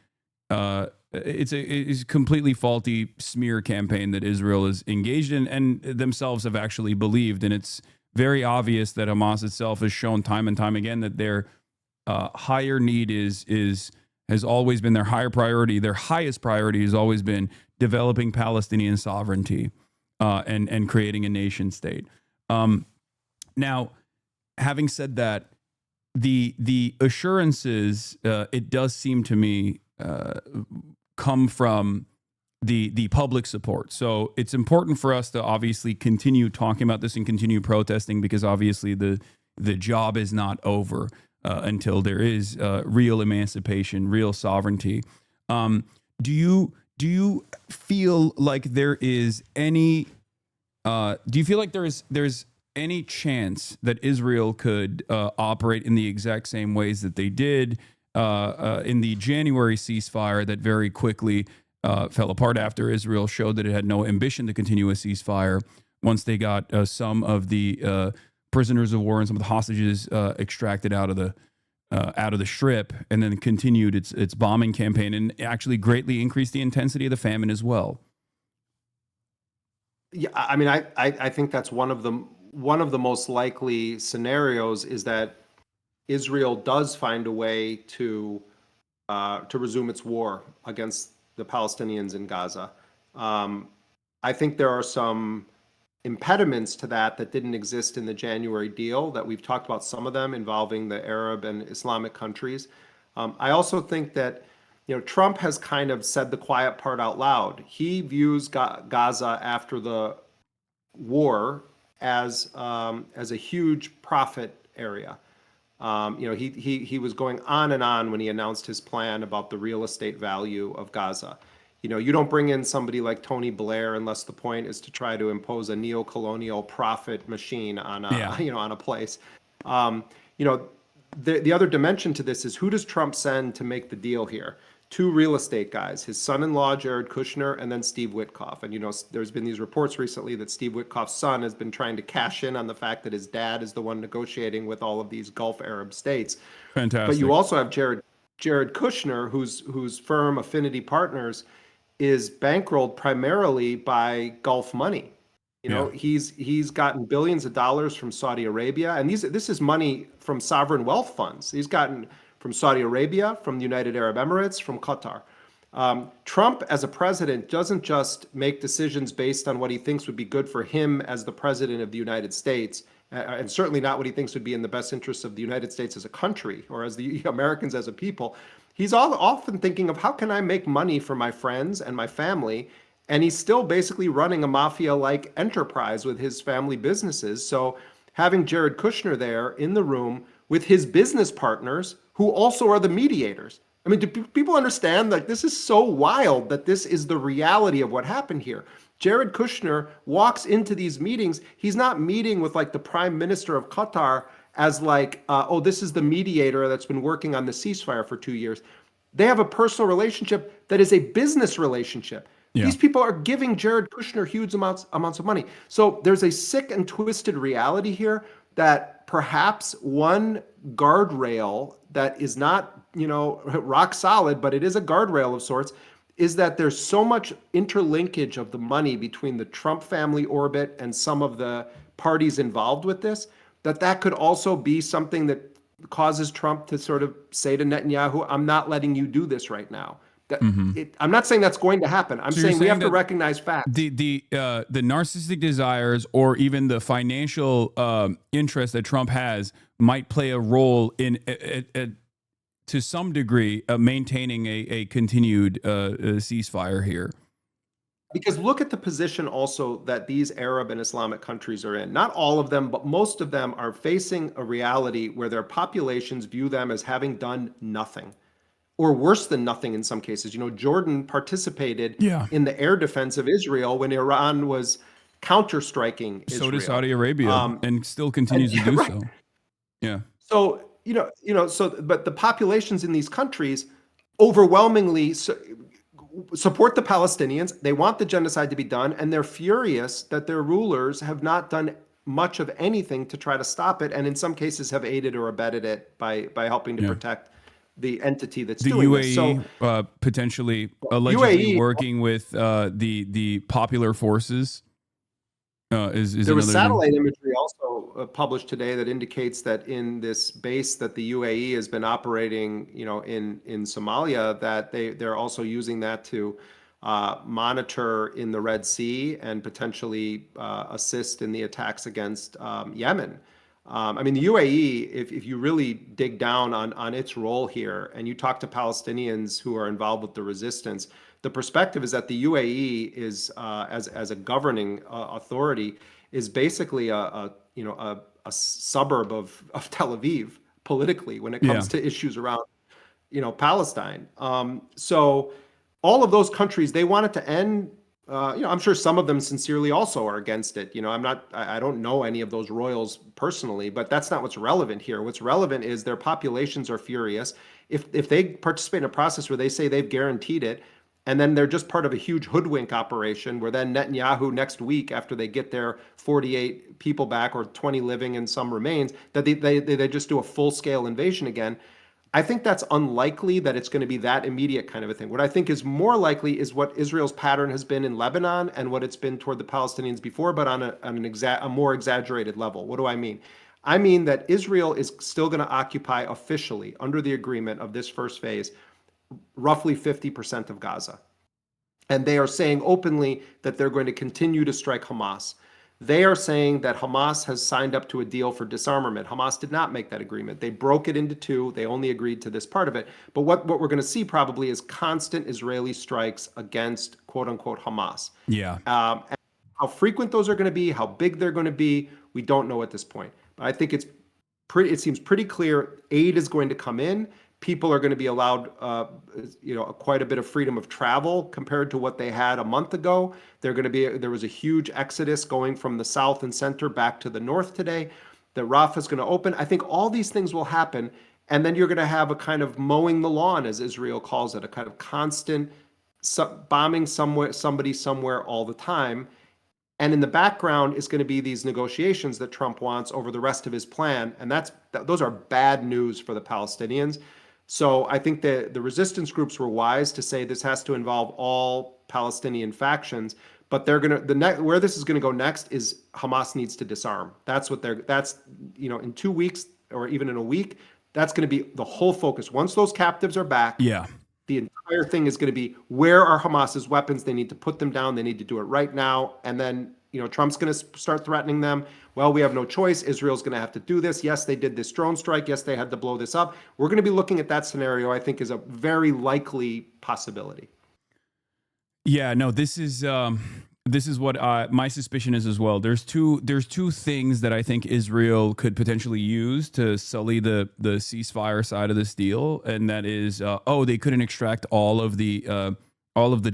Speaker 1: It's a completely faulty smear campaign that Israel is engaged in and themselves have actually believed, and it's very obvious that Hamas itself has shown time and time again that their higher need has always been their higher priority. Their highest priority has always been developing Palestinian sovereignty and creating a nation state. Now, having said that, the assurances it does seem to me come from the public support. So it's important for us to obviously continue talking about this and continue protesting because obviously the job is not over until there is real emancipation, real sovereignty. Do you feel like there is any? Do you feel like there's any chance that Israel could operate in the exact same ways that they did in the January ceasefire that very quickly fell apart after Israel showed that it had no ambition to continue a ceasefire once they got some of the prisoners of war and some of the hostages extracted out of the strip, and then continued its bombing campaign and actually greatly increased the intensity of the famine as well?
Speaker 2: Yeah, I mean, I think that's one of the most likely scenarios is that Israel does find a way to resume its war against the Palestinians in Gaza. I think there are some impediments to that didn't exist in the January deal that we've talked about, some of them involving the Arab and Islamic countries. I also think that Trump has kind of said the quiet part out loud. He views Gaza after the war as a huge profit area. He was going on and on when he announced his plan about the real estate value of Gaza. You don't bring in somebody like Tony Blair unless the point is to try to impose a neo-colonial profit machine on a place. The other dimension to this is, who does Trump send to make the deal here? Two real estate guys, his son-in-law, Jared Kushner, and then Steve Witkoff. And, there's been these reports recently that Steve Witkoff's son has been trying to cash in on the fact that his dad is the one negotiating with all of these Gulf Arab states.
Speaker 1: Fantastic.
Speaker 2: But you also have Jared Kushner, whose firm, Affinity Partners, is bankrolled primarily by Gulf money. He's gotten billions of dollars from Saudi Arabia, and this is money from sovereign wealth funds. He's gotten from Saudi Arabia, from the United Arab Emirates, from Qatar. Trump, as a president, doesn't just make decisions based on what he thinks would be good for him as the president of the United States, and certainly not what he thinks would be in the best interests of the United States as a country or as the Americans as a people. He's often thinking of, how can I make money for my friends and my family? And he's still basically running a mafia-like enterprise with his family businesses. So having Jared Kushner there in the room with his business partners, who also are the mediators. I mean, do people understand that this is so wild that this is the reality of what happened here? Jared Kushner walks into these meetings. He's not meeting with like the prime minister of Qatar as like, oh, this is the mediator that's been working on the ceasefire for 2 years. They have a personal relationship that is a business relationship. Yeah. These people are giving Jared Kushner huge amounts of money. So there's a sick and twisted reality here that perhaps one guardrail that is not, rock solid, but it is a guardrail of sorts, is that there's so much interlinkage of the money between the Trump family orbit and some of the parties involved with this, that could also be something that causes Trump to sort of say to Netanyahu, I'm not letting you do this right now. I'm not saying that's going to happen. I'm
Speaker 1: So you're
Speaker 2: saying we have to
Speaker 1: that
Speaker 2: recognize facts.
Speaker 1: the narcissistic desires or even the financial interest that Trump has might play a role in to some degree maintaining a continued ceasefire here.
Speaker 2: Because look at the position also that these Arab and Islamic countries are in. Not all of them, but most of them are facing a reality where their populations view them as having done nothing, or worse than nothing in some cases. You know, Jordan participated
Speaker 1: Yeah.
Speaker 2: in the air defense of Israel when Iran was counter-striking Israel.
Speaker 1: So does Saudi Arabia, and still continues to do
Speaker 2: right.
Speaker 1: so. Yeah.
Speaker 2: So, but the populations in these countries overwhelmingly support the Palestinians. They want the genocide to be done, and they're furious that their rulers have not done much of anything to try to stop it, and in some cases have aided or abetted it by helping to protect the entity that's doing this. So
Speaker 1: UAE potentially allegedly
Speaker 2: UAE
Speaker 1: working with the popular forces is
Speaker 2: there was
Speaker 1: another thing.
Speaker 2: satellite imagery also published today that indicates that in this base that the UAE has been operating, in Somalia, that they're also using that to monitor in the Red Sea and potentially assist in the attacks against Yemen. I mean, the UAE, if you really dig down on its role here, and you talk to Palestinians who are involved with the resistance, the perspective is that the UAE is, as a governing authority, is basically a suburb of Tel Aviv politically when it comes to issues around Palestine. So all of those countries, they want it to end. I'm sure some of them sincerely also are against it. I don't know any of those royals personally, but that's not what's relevant here. What's relevant is their populations are furious. If they participate in a process where they say they've guaranteed it, and then they're just part of a huge hoodwink operation where then Netanyahu next week, after they get their 48 people back or 20 living and some remains, that they just do a full-scale invasion again. I think that's unlikely that it's going to be that immediate kind of a thing. What I think is more likely is what Israel's pattern has been in Lebanon and what it's been toward the Palestinians before, but on a more exaggerated level. What do I mean? I mean that Israel is still going to occupy officially, under the agreement of this first phase, roughly 50% of Gaza. And they are saying openly that they're going to continue to strike Hamas. They are saying that Hamas has signed up to a deal for disarmament. Hamas did not make that agreement. They broke it into two. They only agreed to this part of it. But what we're going to see probably is constant Israeli strikes against, quote unquote, Hamas.
Speaker 1: Yeah.
Speaker 2: And how frequent those are going to be, how big they're going to be, we don't know at this point. But I think it seems pretty clear aid is going to come in. People are going to be allowed, quite a bit of freedom of travel compared to what they had a month ago. There was a huge exodus going from the south and center back to the north today. The Rafah is going to open. I think all these things will happen, and then you're going to have a kind of mowing the lawn, as Israel calls it, a kind of constant bombing somebody somewhere all the time. And in the background is going to be these negotiations that Trump wants over the rest of his plan, and those are bad news for the Palestinians. So I think the resistance groups were wise to say this has to involve all Palestinian factions, but where this is going to go next is Hamas needs to disarm. In 2 weeks or even in a week, that's going to be the whole focus. Once those captives are back, the entire thing is going to be, where are Hamas's weapons? They need to put them down. They need to do it right now. And then, Trump's going to start threatening them. Well, we have no choice. Israel's going to have to do this. Yes, they did this drone strike. Yes, they had to blow this up. We're going to be looking at that scenario, I think, is a very likely possibility.
Speaker 1: Yeah, no, this is what my suspicion is as well. There's two things that I think Israel could potentially use to sully the ceasefire side of this deal, and that is, they couldn't extract all of the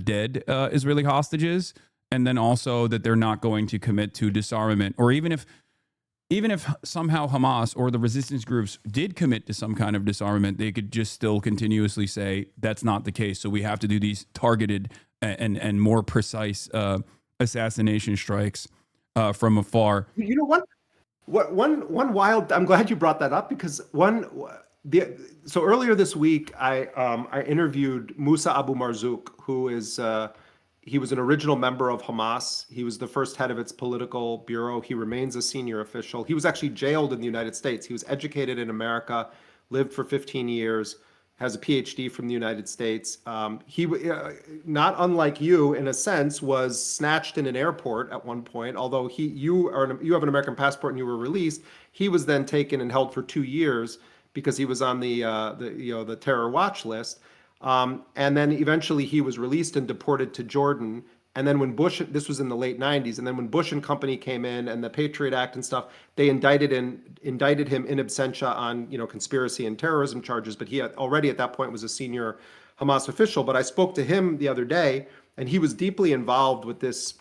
Speaker 1: dead Israeli hostages, and then also that they're not going to commit to disarmament, or even if somehow Hamas or the resistance groups did commit to some kind of disarmament, they could just still continuously say that's not the case. So we have to do these targeted and more precise assassination strikes from afar.
Speaker 2: One wild. I'm glad you brought that up, because So earlier this week, I interviewed Musa Abu Marzouk, who is he was an original member of Hamas. He was the first head of its political bureau. He remains a senior official. He was actually jailed in the United States. He was educated in America, lived for 15 years, has a PhD from the United States. Not unlike you, in a sense, was snatched in an airport at one point. Although you have an American passport and you were released, he was then taken and held for 2 years because he was on the terror watch list. And then eventually he was released and deported to Jordan. And then when this was in the late 90s, and then when Bush and company came in and the Patriot Act and stuff, they indicted him in absentia on conspiracy and terrorism charges. But he already at that point was a senior Hamas official. But I spoke to him the other day, and he was deeply involved with this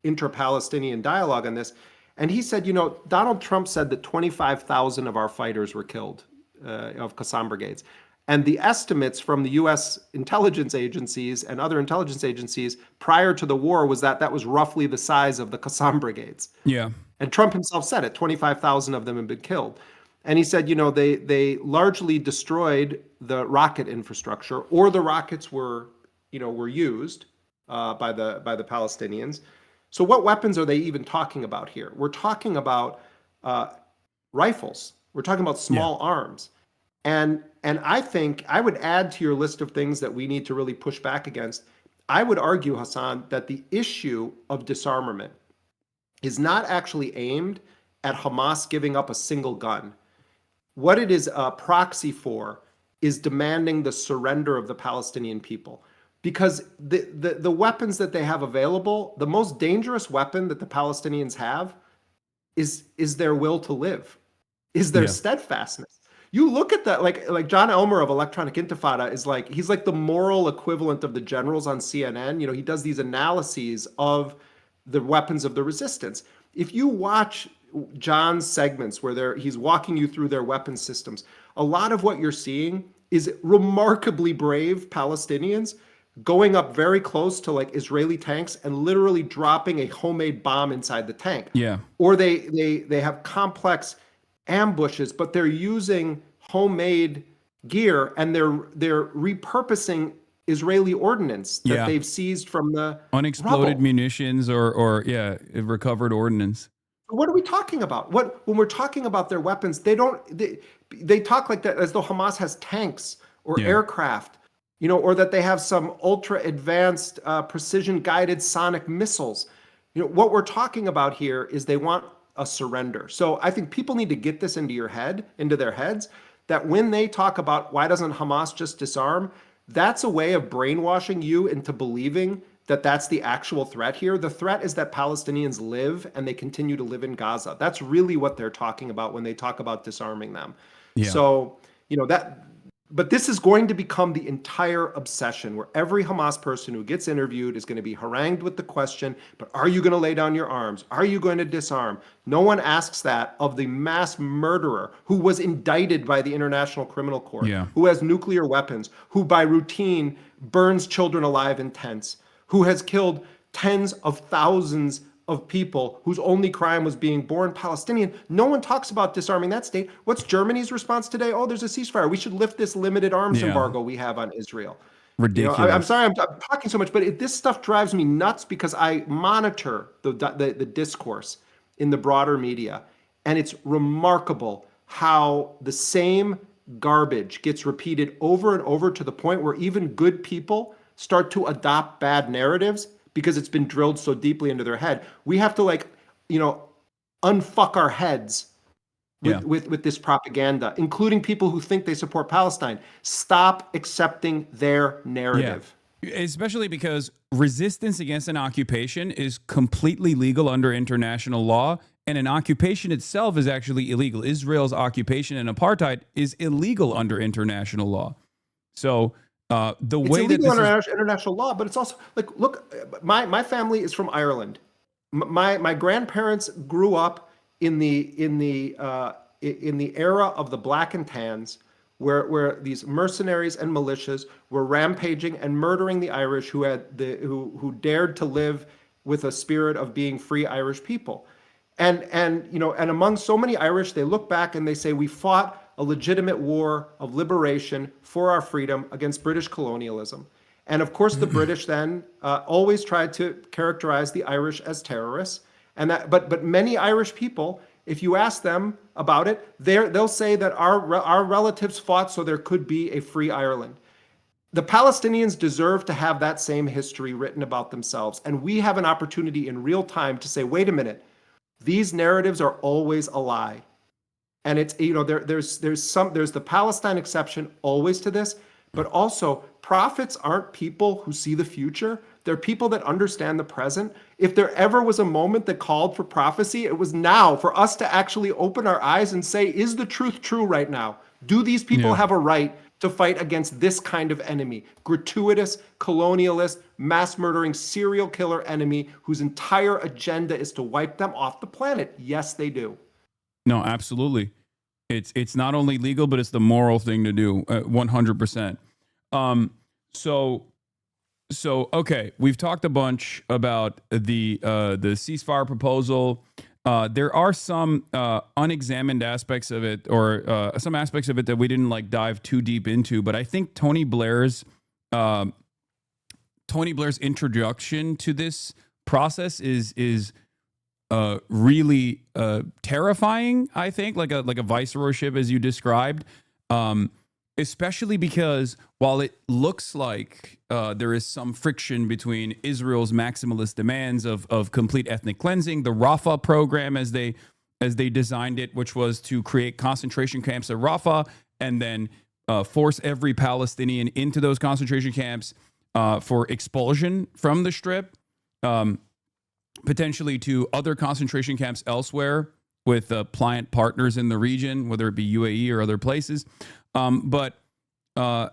Speaker 2: inter-Palestinian dialogue on this. And he said, Donald Trump said that 25,000 of our fighters were killed of Qassam brigades. And the estimates from the U.S. intelligence agencies and other intelligence agencies prior to the war was that was roughly the size of the Qassam brigades.
Speaker 1: Yeah.
Speaker 2: And Trump himself said it, 25,000 of them had been killed. And he said, they largely destroyed the rocket infrastructure, or the rockets were used by the Palestinians. So what weapons are they even talking about here? We're talking about rifles. We're talking about small arms. And I think I would add to your list of things that we need to really push back against. I would argue, Hasan, that the issue of disarmament is not actually aimed at Hamas giving up a single gun. What it is a proxy for is demanding the surrender of the Palestinian people. Because the weapons that they have available, the most dangerous weapon that the Palestinians have is their will to live, is their steadfastness. You look at that, like John Elmer of Electronic Intifada he's like the moral equivalent of the generals on CNN. He does these analyses of the weapons of the resistance. If you watch John's segments where he's walking you through their weapon systems, a lot of what you're seeing is remarkably brave Palestinians going up very close to Israeli tanks and literally dropping a homemade bomb inside the tank.
Speaker 1: Yeah.
Speaker 2: Or they have complex ambushes, but they're using homemade gear and they're repurposing Israeli ordnance that they've seized from the
Speaker 1: unexploded
Speaker 2: rubble.
Speaker 1: munitions or recovered ordnance.
Speaker 2: What are we talking about? When we're talking about their weapons, they talk like that as though Hamas has tanks or aircraft, or that they have some ultra advanced precision guided sonic missiles. What we're talking about here is they want a surrender. So I think people need to get this into their heads, that when they talk about why doesn't Hamas just disarm, that's a way of brainwashing you into believing that that's the actual threat here. The threat is that Palestinians live and they continue to live in Gaza. That's really what they're talking about when they talk about disarming them. Yeah. So, but this is going to become the entire obsession, where every Hamas person who gets interviewed is going to be harangued with the question, but are you going to lay down your arms? Are you going to disarm? No one asks that of the mass murderer who was indicted by the International Criminal Court, who has nuclear weapons, who by routine burns children alive in tents, who has killed tens of thousands of people whose only crime was being born Palestinian. No one talks about disarming that state. What's Germany's response today? Oh, there's a ceasefire. We should lift this limited arms embargo we have on Israel.
Speaker 1: Ridiculous.
Speaker 2: I'm sorry I'm talking so much, but this stuff drives me nuts because I monitor the discourse in the broader media, and it's remarkable how the same garbage gets repeated over and over to the point where even good people start to adopt bad narratives because it's been drilled so deeply into their head. We have to unfuck our heads with this propaganda, including people who think they support Palestine. Stop accepting their narrative.
Speaker 1: Yeah. Especially because resistance against an occupation is completely legal under international law, and an occupation itself is actually illegal. Israel's occupation and apartheid is illegal under international law. So the way that
Speaker 2: it's illegal under international law, but it's also look, my family is from Ireland. My grandparents grew up in the era of the black and tans, where these mercenaries and militias were rampaging and murdering the Irish who dared to live with a spirit of being free Irish people. And among so many Irish, they look back and they say, we fought a legitimate war of liberation for our freedom against British colonialism. And of course, the British then always tried to characterize the Irish as terrorists. But many Irish people, if you ask them about it, they'll say that our relatives fought so there could be a free Ireland. The Palestinians deserve to have that same history written about themselves. And we have an opportunity in real time to say, wait a minute, these narratives are always a lie. And it's, there's the Palestine exception always to this, but also prophets aren't people who see the future. They're people that understand the present. If there ever was a moment that called for prophecy, it was now for us to actually open our eyes and say, is the truth true right now? Do these people have a right to fight against this kind of enemy? Gratuitous, colonialist, mass murdering, serial killer enemy whose entire agenda is to wipe them off the planet. Yes, they do.
Speaker 1: No, absolutely. It's not only legal, but it's the moral thing to do. 100%. So okay, we've talked a bunch about the ceasefire proposal. There are some unexamined aspects of it, or some aspects of it that we didn't like dive too deep into. But I think Tony Blair's introduction to this process is really terrifying. I think like a viceroyship, as you described, especially because while it looks like there is some friction between Israel's maximalist demands of complete ethnic cleansing, the Rafah program as they designed it, which was to create concentration camps at Rafah and then force every Palestinian into those concentration camps for expulsion from the Strip. Potentially to other concentration camps elsewhere with pliant partners in the region, whether it be UAE or other places. But I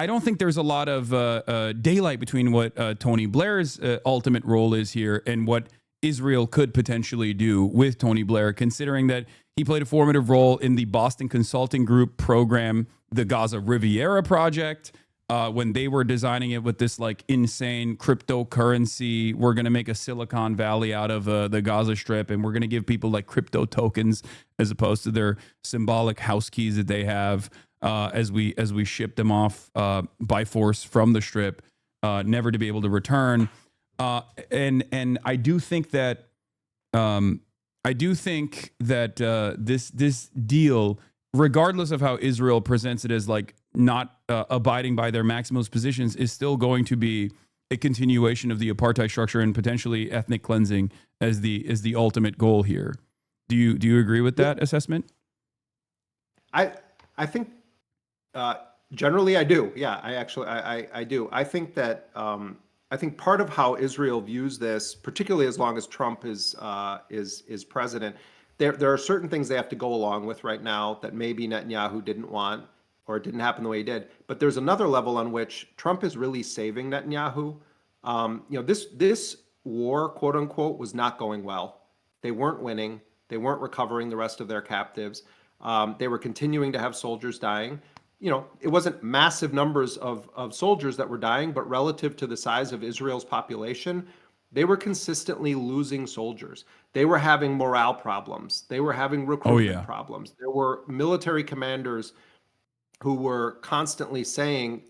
Speaker 1: don't think there's a lot of daylight between what Tony Blair's ultimate role is here and what Israel could potentially do with Tony Blair, considering that he played a formative role in the Boston Consulting Group program, the Gaza Riviera Project, when they were designing it with this like insane cryptocurrency. We're going to make a Silicon Valley out of the Gaza Strip, and we're going to give people like crypto tokens as opposed to their symbolic house keys that they have as we ship them off by force from the Strip, never to be able to return. And I do think that this deal, regardless of how Israel presents it as like not abiding by their maximalist positions, is still going to be a continuation of the apartheid structure and potentially ethnic cleansing as the ultimate goal here. Do you agree with that assessment?
Speaker 2: I think generally I do. Yeah, I do. I think that I think part of how Israel views this, particularly as long as Trump is president, there are certain things they have to go along with right now that maybe Netanyahu didn't want, or it didn't happen the way he did. But there's another level on which Trump is really saving Netanyahu. This war, quote unquote, was not going well. They weren't winning. They weren't recovering the rest of their captives. They were continuing to have soldiers dying. It wasn't massive numbers of soldiers that were dying, but relative to the size of Israel's population, they were consistently losing soldiers. They were having morale problems. They were having recruitment problems. There were military commanders who were constantly saying,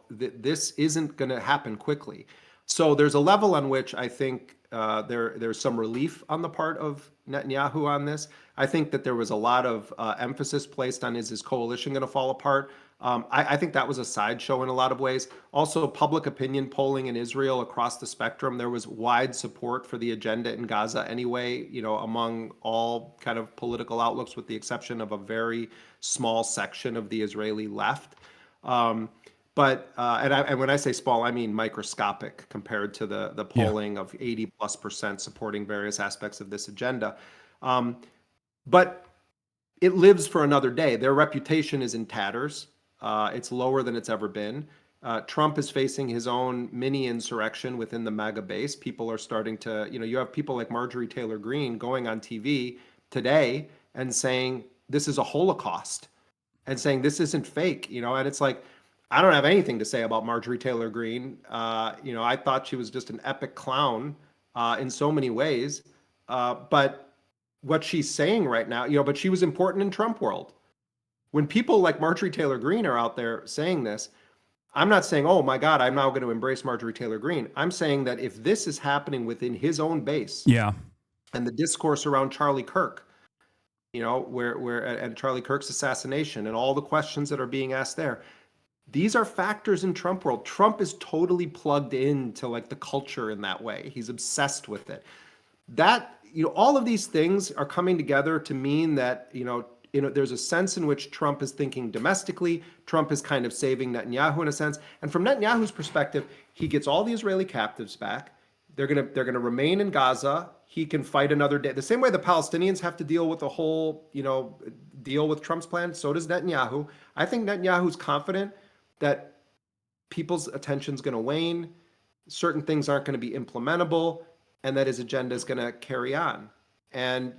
Speaker 2: this isn't going to happen quickly. So there's a level on which I think there's some relief on the part of Netanyahu on this. I think that there was a lot of emphasis placed on, is his coalition going to fall apart? I think that was a sideshow in a lot of ways. Also, public opinion polling in Israel across the spectrum, there was wide support for the agenda in Gaza anyway, among all kind of political outlooks, with the exception of a very small section of the Israeli left. And when I say small, I mean microscopic compared to the polling of 80+% supporting various aspects of this agenda. But it lives for another day. Their reputation is in tatters. It's lower than it's ever been. Trump is facing his own mini insurrection within the MAGA base. People are starting to, you have people like Marjorie Taylor Greene going on TV today and saying this is a Holocaust and saying this isn't fake, and it's like, I don't have anything to say about Marjorie Taylor Greene. I thought she was just an epic clown in so many ways. But what she's saying right now, but she was important in Trump world. When people like Marjorie Taylor Greene are out there saying this, I'm not saying, oh my God, I'm now going to embrace Marjorie Taylor Greene. I'm saying that if this is happening within his own base
Speaker 1: Yeah.
Speaker 2: and the discourse around Charlie Kirk, where and Charlie Kirk's assassination and all the questions that are being asked there, these are factors in Trump world. Trump is totally plugged into like the culture in that way. He's obsessed with it. That, all of these things are coming together to mean that, there's a sense in which Trump is thinking domestically. Trump is kind of saving Netanyahu in a sense. And from Netanyahu's perspective, he gets all the Israeli captives back. They're gonna remain in Gaza. He can fight another day. The same way the Palestinians have to deal with the whole, deal with Trump's plan, so does Netanyahu. I think Netanyahu's confident that people's attention's going to wane, certain things aren't going to be implementable, and that his agenda is going to carry on. And,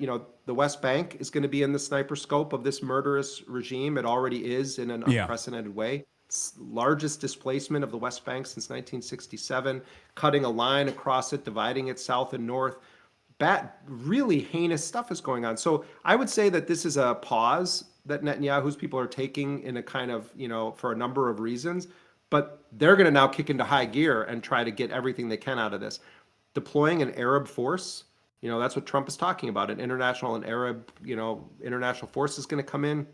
Speaker 2: the West Bank is going to be in the sniper scope of this murderous regime. It already is in an unprecedented way. It's largest displacement of the West Bank since 1967, cutting a line across it, dividing it south and north. Really heinous stuff is going on. So I would say that this is a pause that Netanyahu's people are taking in a kind of, for a number of reasons, but they're going to now kick into high gear and try to get everything they can out of this. Deploying an Arab force, that's what Trump is talking about. An international and Arab, international force is going to come in.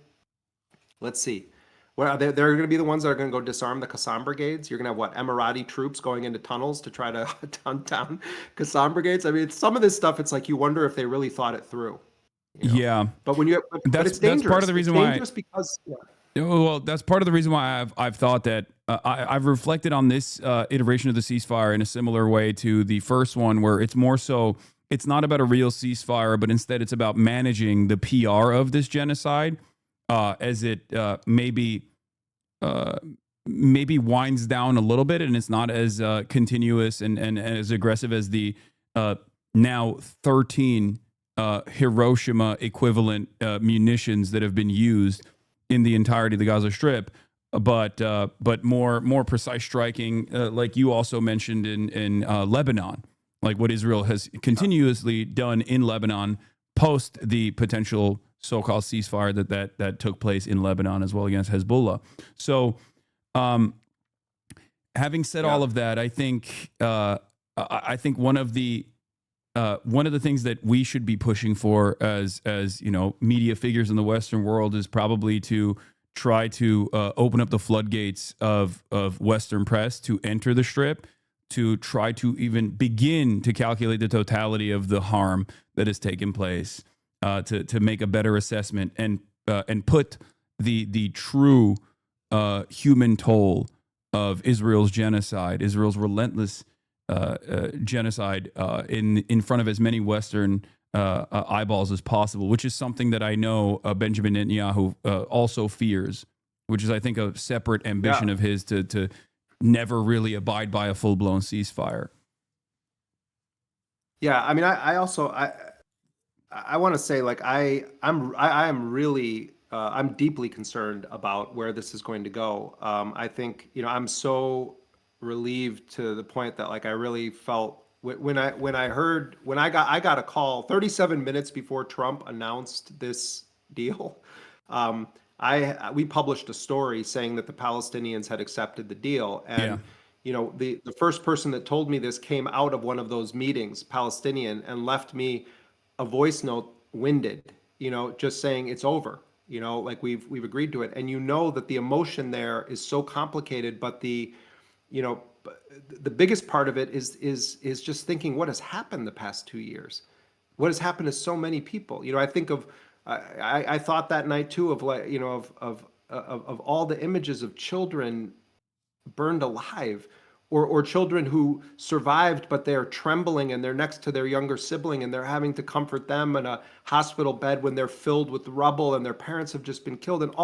Speaker 2: Let's see. Well, they're going to be the ones that are going to go disarm the Qassam brigades. You're going to have what, Emirati troops going into tunnels to try to hunt down Qassam brigades. I mean, some of this stuff, it's like you wonder if they really thought it through.
Speaker 1: Yeah.
Speaker 2: But but it's dangerous.
Speaker 1: That's part of the reason why.
Speaker 2: Because
Speaker 1: well, that's part of the reason why I've thought that I've reflected on this iteration of the ceasefire in a similar way to the first one, where it's more so it's not about a real ceasefire, but instead it's about managing the PR of this genocide as it maybe winds down a little bit, and it's not as continuous and as aggressive as the now 13 Hiroshima equivalent munitions that have been used in the entirety of the Gaza Strip, but more precise striking, like you also mentioned in Lebanon, like what Israel has continuously done in Lebanon post the potential so-called ceasefire that took place in Lebanon as well against Hezbollah. So, having said all of that, I think one of the things that we should be pushing for as media figures in the Western world is probably to try to open up the floodgates of Western press to enter the Strip, to try to even begin to calculate the totality of the harm that has taken place, to make a better assessment and put the true human toll of Israel's genocide, Israel's relentless genocide in front of as many Western eyeballs as possible, which is something that I know Benjamin Netanyahu also fears, which is, I think, a separate ambition of his to never really abide by a full-blown ceasefire.
Speaker 2: Yeah, I mean, I also want to say, like, I am really I'm deeply concerned about where this is going to go. I think, I'm so relieved to the point that, like, I really felt when I got a call 37 minutes before Trump announced this deal. We published a story saying that the Palestinians had accepted the deal, and the first person that told me this came out of one of those meetings, Palestinian, and left me a voice note, winded, just saying it's over, like we've agreed to it. And that the emotion there is so complicated, but the biggest part of it is just thinking what has happened the past 2 years, what has happened to so many people. I think of I thought that night too of, like, of all the images of children burned alive, or children who survived, but they're trembling and they're next to their younger sibling and they're having to comfort them in a hospital bed when they're filled with rubble and their parents have just been killed. And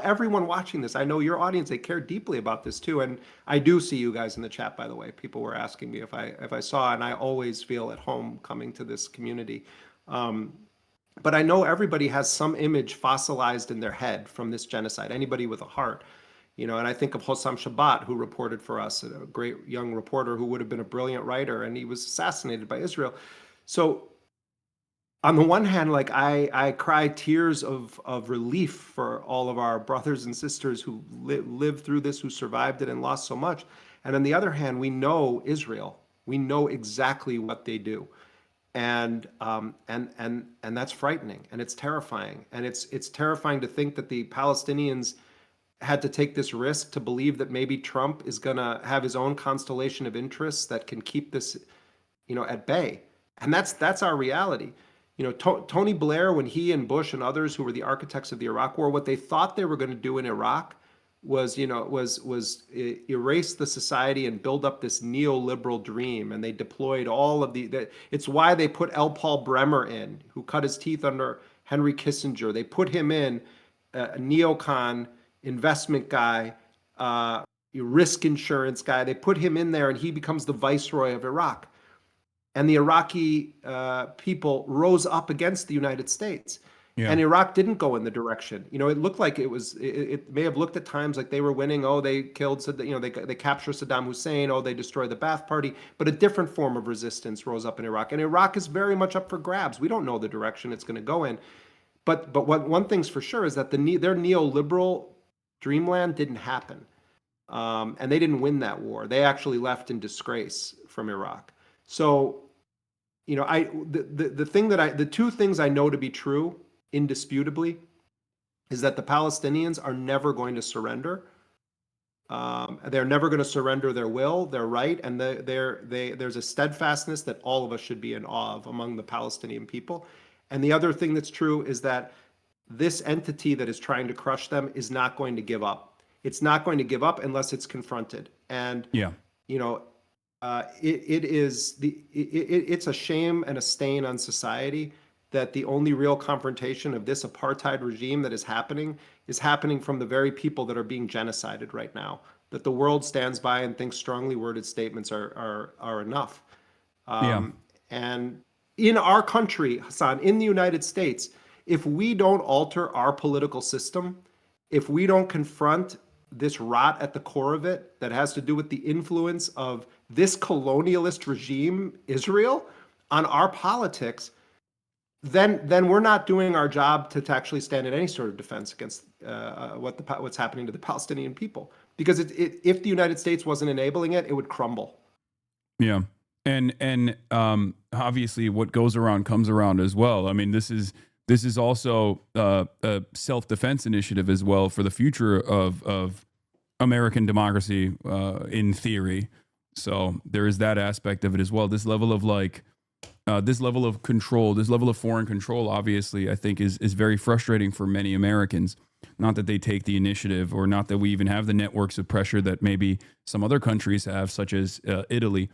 Speaker 2: everyone watching this, I know your audience, they care deeply about this too. And I do see you guys in the chat, by the way. People were asking me if I saw, and I always feel at home coming to this community. But I know everybody has some image fossilized in their head from this genocide, anybody with a heart. And I think of Hossam Shabbat, who reported for us, a great young reporter who would have been a brilliant writer, and he was assassinated by Israel. So on the one hand, like I cry tears of relief for all of our brothers and sisters who lived through this, who survived it and lost so much. And on the other hand, we know Israel. We know exactly what they do, and that's frightening and it's terrifying. And it's terrifying to think that the Palestinians had to take this risk to believe that maybe Trump is going to have his own constellation of interests that can keep this, at bay. And that's our reality. Tony Blair, when he and Bush and others who were the architects of the Iraq War, what they thought they were going to do in Iraq was erase the society and build up this neoliberal dream. And they deployed all of it's why they put L. Paul Bremer in, who cut his teeth under Henry Kissinger. They put him in, a neocon investment guy, risk insurance guy. They put him in there and he becomes the viceroy of Iraq. And the Iraqi people rose up against the United States.
Speaker 1: Yeah.
Speaker 2: And Iraq didn't go in the direction. It looked like it may have looked at times like they were winning. Oh, they killed Saddam, they captured Saddam Hussein. Oh, they destroyed the Ba'ath Party. But a different form of resistance rose up in Iraq. And Iraq is very much up for grabs. We don't know the direction it's going to go in. But one thing's for sure is that their neoliberal dreamland didn't happen. And they didn't win that war. They actually left in disgrace from Iraq. So, the two things I know to be true, indisputably, is that the Palestinians are never going to surrender. They're never going to surrender their will, their right, and there's a steadfastness that all of us should be in awe of among the Palestinian people. And the other thing that's true is that this entity that is trying to crush them is not going to give up. It's not going to give up unless it's confronted. And
Speaker 1: Yeah.
Speaker 2: It's a shame and a stain on society that the only real confrontation of this apartheid regime that is happening from the very people that are being genocided right now. That the world stands by and thinks strongly worded statements are enough. And in our country, Hasan, in the United States, if we don't alter our political system, if we don't confront this rot at the core of it that has to do with the influence of this colonialist regime, Israel, on our politics, then we're not doing our job to actually stand in any sort of defense against what's happening to the Palestinian people. Because if the United States wasn't enabling it, it would crumble.
Speaker 1: Yeah. And obviously what goes around comes around as well. I mean, this is also a self-defense initiative as well for the future of American democracy, in theory. So there is that aspect of it as well. This level of this level of control, this level of foreign control, obviously, I think is very frustrating for many Americans. Not that they take the initiative, or not that we even have the networks of pressure that maybe some other countries have, such as Italy,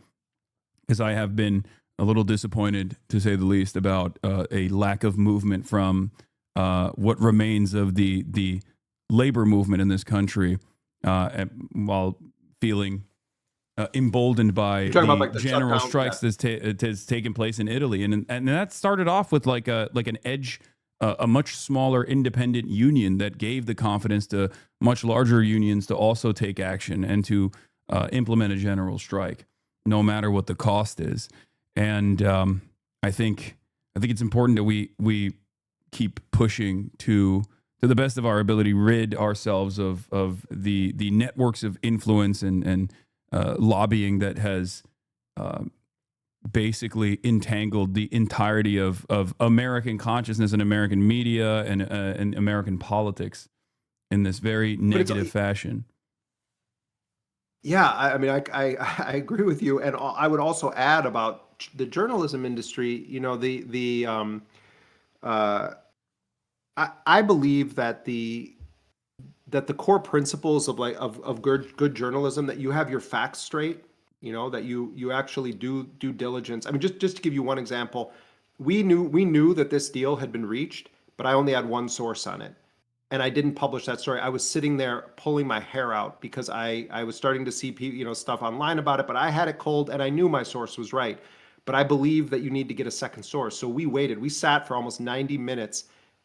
Speaker 1: because I have been a little disappointed, to say the least, about a lack of movement from what remains of the labor movement in this country, while feeling emboldened by the general strikes that's taken place in Italy, and that started off with like an edge, a much smaller independent union that gave the confidence to much larger unions to also take action and to implement a general strike, no matter what the cost is. And I think it's important that we keep pushing to the best of our ability, rid ourselves of the networks of influence and lobbying that has basically entangled the entirety of American consciousness and American media and American politics in this very negative fashion.
Speaker 2: Yeah, I mean, I agree with you, and I would also add about the journalism industry. I believe that the core principles of good journalism, that you have your facts straight, that you actually do due diligence. I mean, just to give you one example, we knew that this deal had been reached, but I only had one source on it. And I didn't publish that story. I was sitting there pulling my hair out because I was starting to see stuff online about it, but I had it cold and I knew my source was right. But I believe that you need to get a second source. So we waited. We sat for almost 90 minutes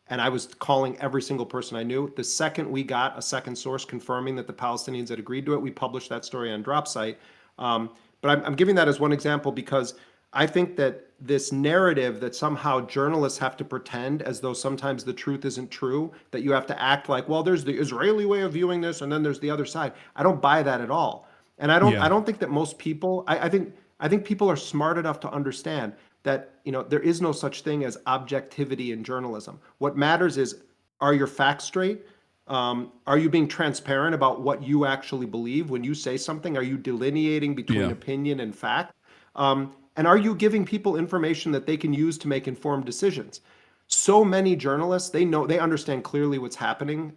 Speaker 2: and I was calling every single person I knew. The second we got a second source confirming that the Palestinians had agreed to it, we published that story on DropSite. But I'm giving that as one example because I think that this narrative that somehow journalists have to pretend as though sometimes the truth isn't true, that you have to act like, well, there's the Israeli way of viewing this, and then there's the other side. I don't buy that at all. And I
Speaker 1: Yeah.
Speaker 2: don't think that most people, I think people are smart enough to understand that, there is no such thing as objectivity in journalism. What matters is, are your facts straight? Are you being transparent about what you actually believe when you say something? Are you delineating between
Speaker 1: Yeah.
Speaker 2: opinion and fact? And are you giving people information that they can use to make informed decisions? So many journalists, they understand clearly what's happening,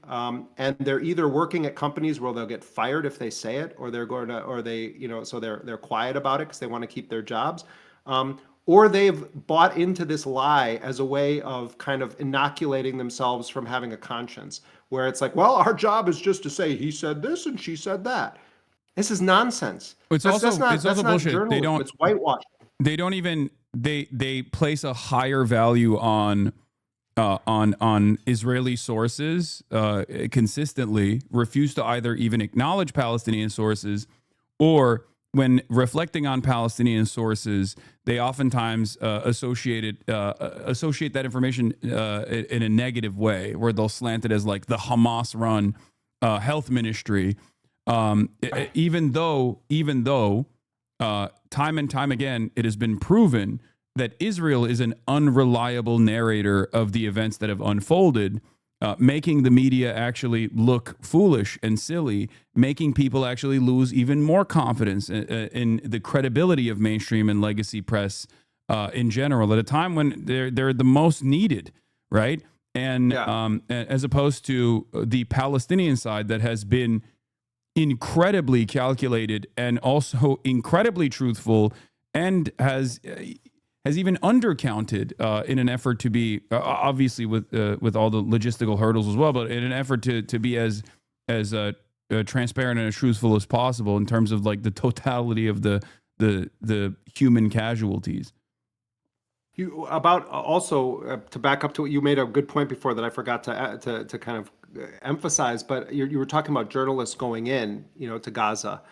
Speaker 2: and they're either working at companies where they'll get fired if they say it, or they're going to, or they, so they're quiet about it because they want to keep their jobs, or they've bought into this lie as a way of kind of inoculating themselves from having a conscience, where it's like, well, our job is just to say he said this and she said that. This is nonsense.
Speaker 1: It's
Speaker 2: That's
Speaker 1: also
Speaker 2: not
Speaker 1: bullshit.
Speaker 2: journalism. It's whitewashing.
Speaker 1: They don't even they place a higher value on Israeli sources, consistently refuse to either even acknowledge Palestinian sources, or when reflecting on Palestinian sources, they oftentimes associate that information in a negative way, where they'll slant it as like the Hamas run health ministry, even though time and time again it has been proven that Israel is an unreliable narrator of the events that have unfolded, making the media actually look foolish and silly, making people actually lose even more confidence in the credibility of mainstream and legacy press in general at a time when they're the most needed, right? And
Speaker 2: Yeah.
Speaker 1: as opposed to the Palestinian side that has been incredibly calculated and also incredibly truthful, and has even undercounted in an effort to be obviously with all the logistical hurdles as well, but in an effort to be as transparent and as truthful as possible in terms of like the totality of the human casualties.
Speaker 2: You about also to back up to what you made a good point before that I forgot to kind of emphasize, but you were talking about journalists going in, to Gaza,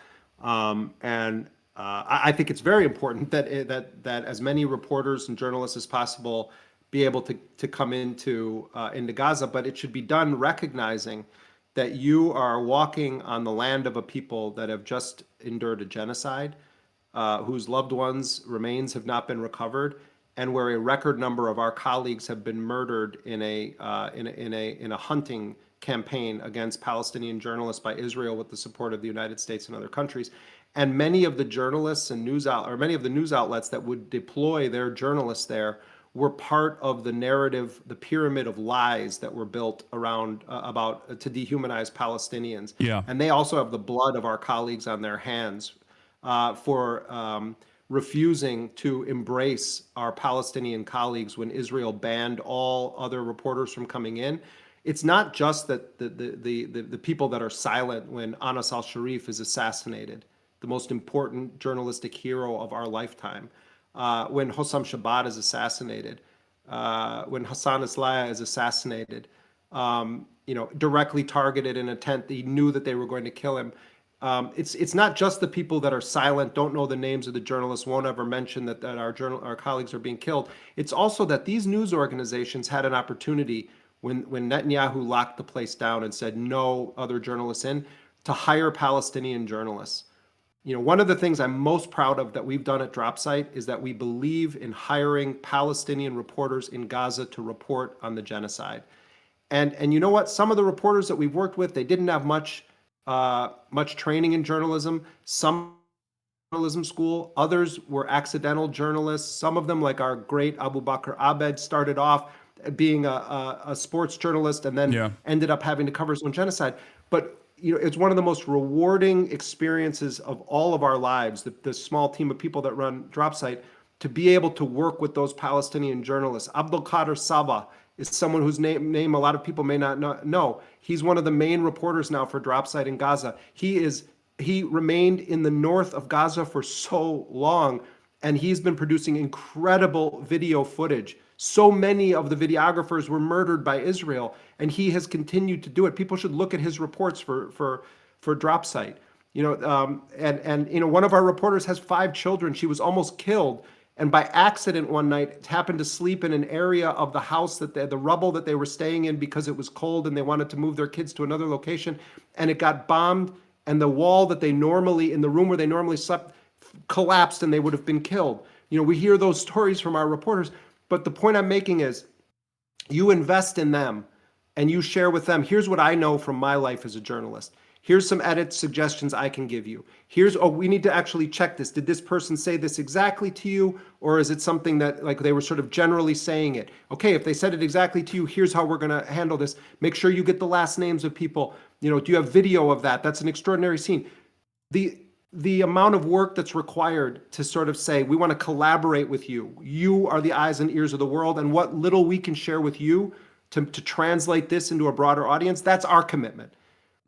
Speaker 2: and I think it's very important that as many reporters and journalists as possible be able to come into Gaza, but it should be done recognizing that you are walking on the land of a people that have just endured a genocide, whose loved ones' remains have not been recovered, and where a record number of our colleagues have been murdered in a hunting campaign against Palestinian journalists by Israel with the support of the United States and other countries. And many of the journalists and many of the news outlets that would deploy their journalists there were part of the narrative, the pyramid of lies that were built around about to dehumanize Palestinians.
Speaker 1: Yeah.
Speaker 2: And they also have the blood of our colleagues on their hands for refusing to embrace our Palestinian colleagues when Israel banned all other reporters from coming in. It's not just that the people that are silent when Anas al-Sharif is assassinated, the most important journalistic hero of our lifetime, when Hossam Shabbat is assassinated, when Hassan Islaya is assassinated, directly targeted in a tent. He knew that they were going to kill him. It's not just the people that are silent, don't know the names of the journalists, won't ever mention that our colleagues are being killed. It's also that these news organizations had an opportunity when Netanyahu locked the place down and said no other journalists in, to hire Palestinian journalists. One of the things I'm most proud of that we've done at Dropsite is that we believe in hiring Palestinian reporters in Gaza to report on the genocide. And you know what? Some of the reporters that we've worked with, they didn't have much training in journalism. Some journalism school, others were accidental journalists. Some of them, like our great Abu Bakr Abed, started off being a sports journalist and then ended up having to cover his own genocide. But it's one of the most rewarding experiences of all of our lives, the small team of people that run Dropsite, to be able to work with those Palestinian journalists. Abdul Qadir Sabah is someone whose name a lot of people may not know. He's one of the main reporters now for Dropsite in Gaza. He remained in the north of Gaza for so long, and he's been producing incredible video footage. So many of the videographers were murdered by Israel, and he has continued to do it. People should look at his reports for Dropsite. One of our reporters has 5 children. She was almost killed, and by accident one night happened to sleep in an area of the house that the rubble that they were staying in because it was cold and they wanted to move their kids to another location, and it got bombed, and the wall that they normally, in the room where they normally slept, collapsed and they would have been killed. We hear those stories from our reporters, but the point I'm making is you invest in them and you share with them, here's what I know from my life as a journalist. Here's some edit suggestions I can give you. We need to actually check this. Did this person say this exactly to you? Or is it something that like they were sort of generally saying it? Okay, if they said it exactly to you, here's how we're gonna handle this. Make sure you get the last names of people. Do you have video of that? That's an extraordinary scene. The amount of work that's required to sort of say, we want to collaborate with you. You are the eyes and ears of the world, and what little we can share with you to translate this into a broader audience, that's our commitment.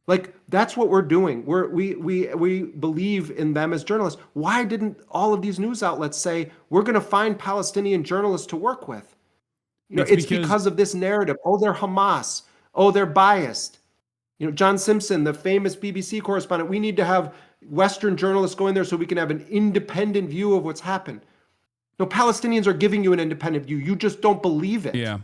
Speaker 2: Like, that's what we're doing. We believe in them as journalists. Why didn't all of these news outlets say, we're going to find Palestinian journalists to work with? It's because of this narrative. Oh, they're Hamas. Oh, they're biased. John Simpson, the famous BBC correspondent, we need to have Western journalists go in there so we can have an independent view of what's happened. No, Palestinians are giving you an independent view. You just don't believe it.
Speaker 1: Yeah.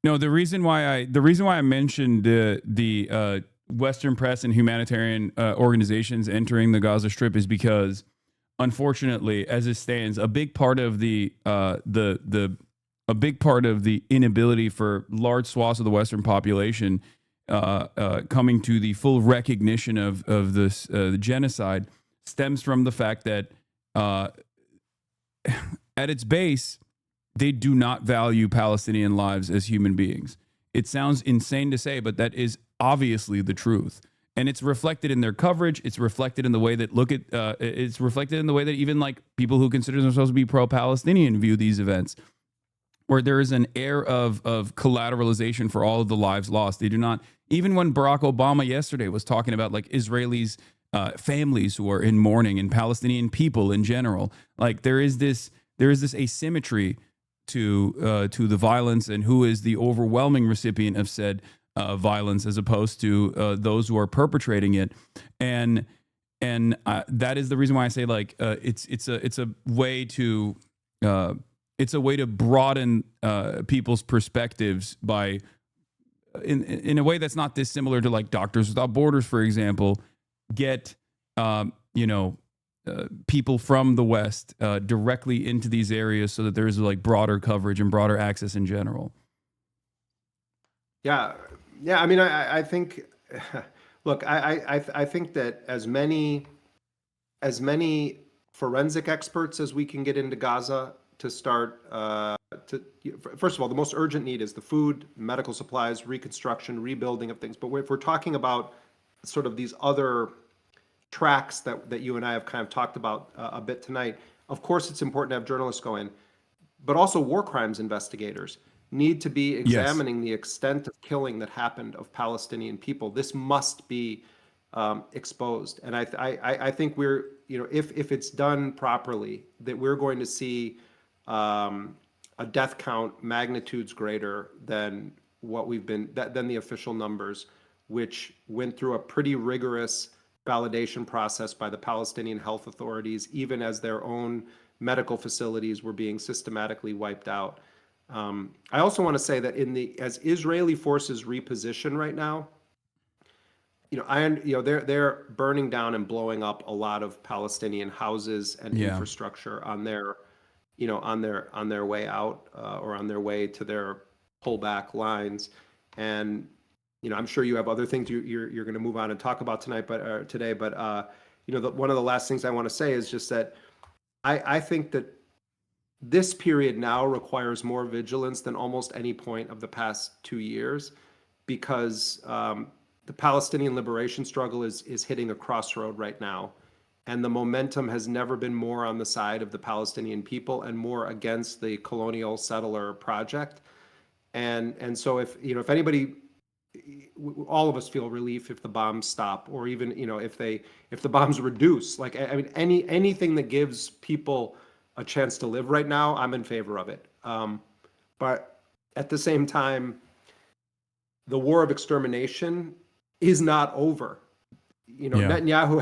Speaker 1: No, the reason why I mentioned the Western press and humanitarian organizations entering the Gaza Strip is because, unfortunately, as it stands, a big part of the inability for large swaths of the Western population coming to the full recognition of this the genocide stems from the fact that at its base, they do not value Palestinian lives as human beings. It sounds insane to say, but that is obviously the truth. And it's reflected in their coverage. It's reflected in the way that it's reflected in the way that even like people who consider themselves to be pro-Palestinian view these events, where there is an air of collateralization for all of the lives lost. They do not, even when Barack Obama yesterday was talking about like Israelis, families who are in mourning and Palestinian people in general, like there is this asymmetry to the violence and who is the overwhelming recipient of said violence as opposed to those who are perpetrating it. And that is the reason why I say like it's a way to broaden people's perspectives by in a way that's not dissimilar to like Doctors Without Borders, for example, get people from the West directly into these areas so that there's like broader coverage and broader access in general.
Speaker 2: Yeah. I mean, I think, look, I think that as many forensic experts as we can get into Gaza to start first of all, the most urgent need is the food, medical supplies, reconstruction, rebuilding of things. But if we're talking about sort of these other tracks that you and I have kind of talked about a bit tonight, of course it's important to have journalists go in, but also war crimes investigators need to be examining the extent of killing that happened of Palestinian people. This must be exposed. And I think we're, if it's done properly, that we're going to see a death count magnitudes greater than what we've been, than the official numbers, which went through a pretty rigorous validation process by the Palestinian health authorities, even as their own medical facilities were being systematically wiped out. I also want to say that as Israeli forces reposition right now, they're burning down and blowing up a lot of Palestinian houses and infrastructure on their way out or on their way to their pullback lines. And I'm sure you have other things you're going to move on and talk about tonight, but today. But one of the last things I want to say is just that I think that this period now requires more vigilance than almost any point of the past 2 years, because the Palestinian liberation struggle is hitting a crossroad right now, and the momentum has never been more on the side of the Palestinian people and more against the colonial settler project. And so if anybody, all of us feel relief if the bombs stop, or even if the bombs reduce. Like, I mean, anything that gives people a chance to live right now, I'm in favor of it. But at the same time, the war of extermination is not over.
Speaker 1: Yeah.
Speaker 2: Netanyahu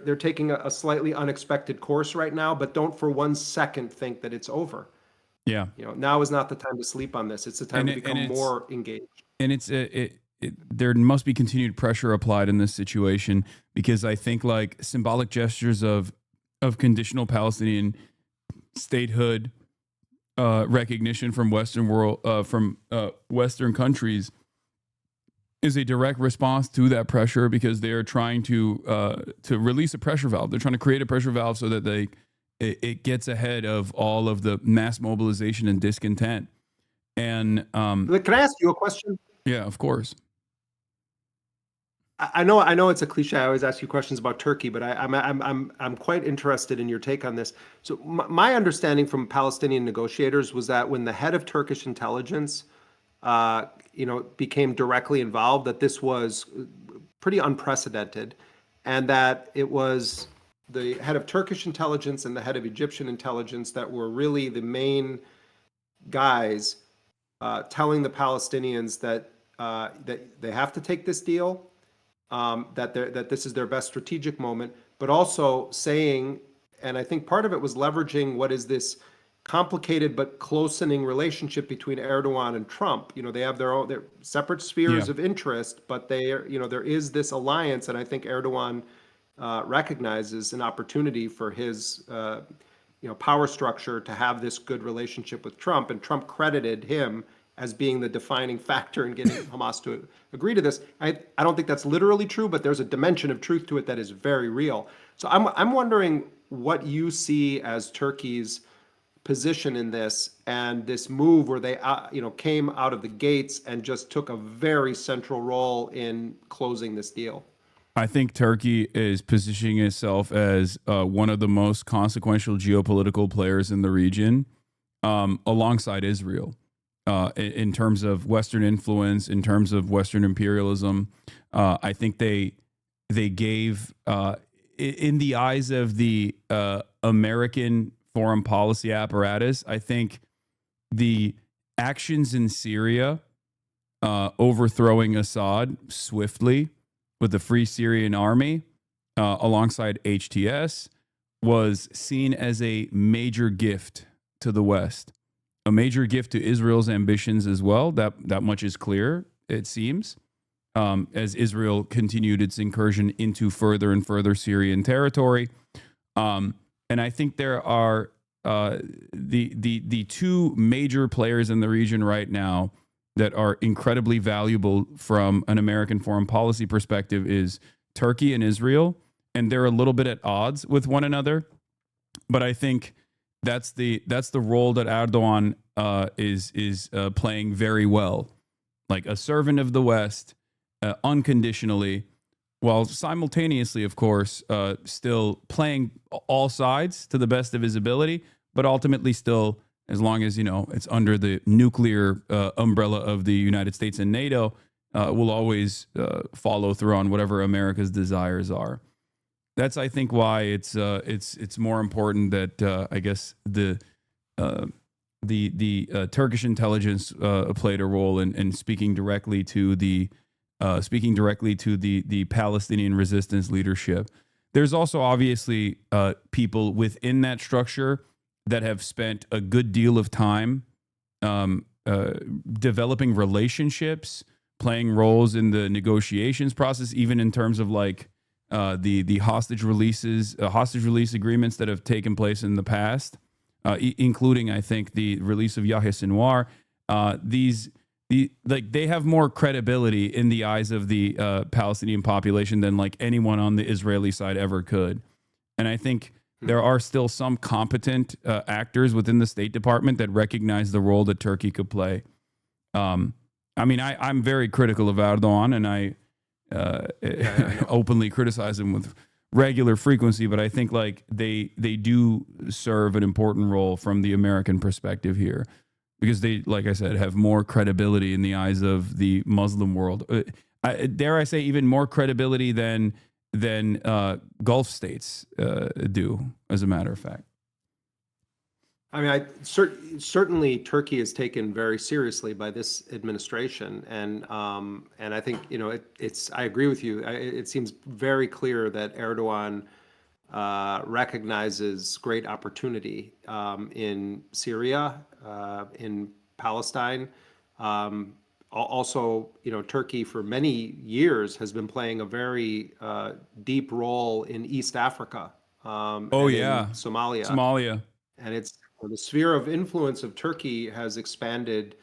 Speaker 2: they're taking a slightly unexpected course right now, but don't for one second think that it's over.
Speaker 1: Yeah.
Speaker 2: Now is not the time to sleep on this. It's the time
Speaker 1: And
Speaker 2: to become
Speaker 1: it's
Speaker 2: more engaged.
Speaker 1: there must be continued pressure applied in this situation, because I think like symbolic gestures of conditional Palestinian statehood, recognition from Western countries is a direct response to that pressure, because they are trying to release a pressure valve. They're trying to create a pressure valve so that it gets ahead of all of the mass mobilization and discontent. And
Speaker 2: Can I ask you a question?
Speaker 1: yeah, of course.
Speaker 2: I know it's a cliche. I always ask you questions about Turkey, but I'm quite interested in your take on this. So my understanding from Palestinian negotiators was that when the head of Turkish intelligence, became directly involved, that this was pretty unprecedented, and that it was the head of Turkish intelligence and the head of Egyptian intelligence that were really the main guys telling the Palestinians that they have to take this deal, that this is their best strategic moment, but also saying, and I think part of it was leveraging what is this complicated but closening relationship between Erdogan and Trump. They have their separate spheres
Speaker 1: Yeah.
Speaker 2: of interest, but there is this alliance, and I think Erdogan recognizes an opportunity for his power structure to have this good relationship with Trump, and Trump credited him as being the defining factor in getting Hamas to agree to this. I don't think that's literally true, but there's a dimension of truth to it that is very real. So I'm wondering what you see as Turkey's position in this, and this move where they came out of the gates and just took a very central role in closing this deal.
Speaker 1: I think Turkey is positioning itself as one of the most consequential geopolitical players in the region, alongside Israel, in terms of Western influence, in terms of Western imperialism. I think they gave, in the eyes of the American foreign policy apparatus, I think the actions in Syria, overthrowing Assad swiftly with the Free Syrian Army, alongside HTS, was seen as a major gift to the West, a major gift to Israel's ambitions as well. That much is clear, it seems, as Israel continued its incursion into further and further Syrian territory. And I think there are the two major players in the region right now that are incredibly valuable from an American foreign policy perspective is Turkey and Israel, and they're a little bit at odds with one another. But I think that's the role that Erdogan is playing very well, like a servant of the West, unconditionally, while simultaneously, of course, still playing all sides to the best of his ability, but ultimately still, as long as it's under the nuclear umbrella of the United States and NATO, will always follow through on whatever America's desires are. That's, I think, why it's more important that I guess the Turkish intelligence played a role in speaking directly to the Palestinian resistance leadership. There's also obviously people within that structure that have spent a good deal of time developing relationships, playing roles in the negotiations process, even in terms of like the hostage release agreements that have taken place in the past, including, I think, the release of Yahya Sinwar. They have more credibility in the eyes of the Palestinian population than like anyone on the Israeli side ever could. And I think there are still some competent actors within the State Department that recognize the role that Turkey could play. I'm very critical of Erdogan, and I openly criticize him with regular frequency, but I think like they do serve an important role from the American perspective here, because they, like I said, have more credibility in the eyes of the Muslim world. Dare I say, even more credibility than Gulf states do, as a matter of fact.
Speaker 2: I mean, certainly Turkey is taken very seriously by this administration, and I think it's. I agree with you. It seems very clear that Erdogan recognizes great opportunity in Syria, in Palestine. Also, Turkey for many years has been playing a very deep role in East Africa
Speaker 1: Oh
Speaker 2: and in
Speaker 1: yeah,
Speaker 2: Somalia.
Speaker 1: Somalia.
Speaker 2: And it's the sphere of influence of Turkey has expanded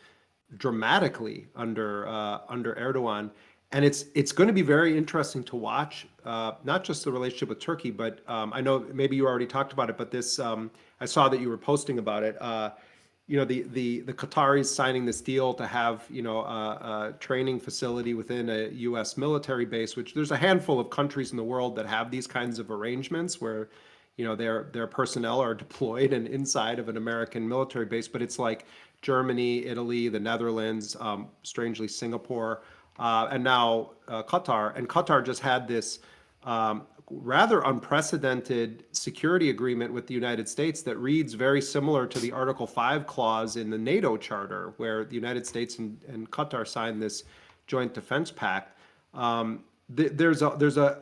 Speaker 2: dramatically under Erdogan, and it's going to be very interesting to watch. Not just the relationship with Turkey, but I know maybe you already talked about it, but this I saw that you were posting about it. The Qataris signing this deal to have a training facility within a U.S. military base, which there's a handful of countries in the world that have these kinds of arrangements where their personnel are deployed and inside of an American military base, but it's like Germany, Italy, the Netherlands, strangely Singapore, and now Qatar. And Qatar just had this rather unprecedented security agreement with the United States that reads very similar to the Article 5 clause in the NATO Charter, where the United States and Qatar signed this joint defense pact. There's a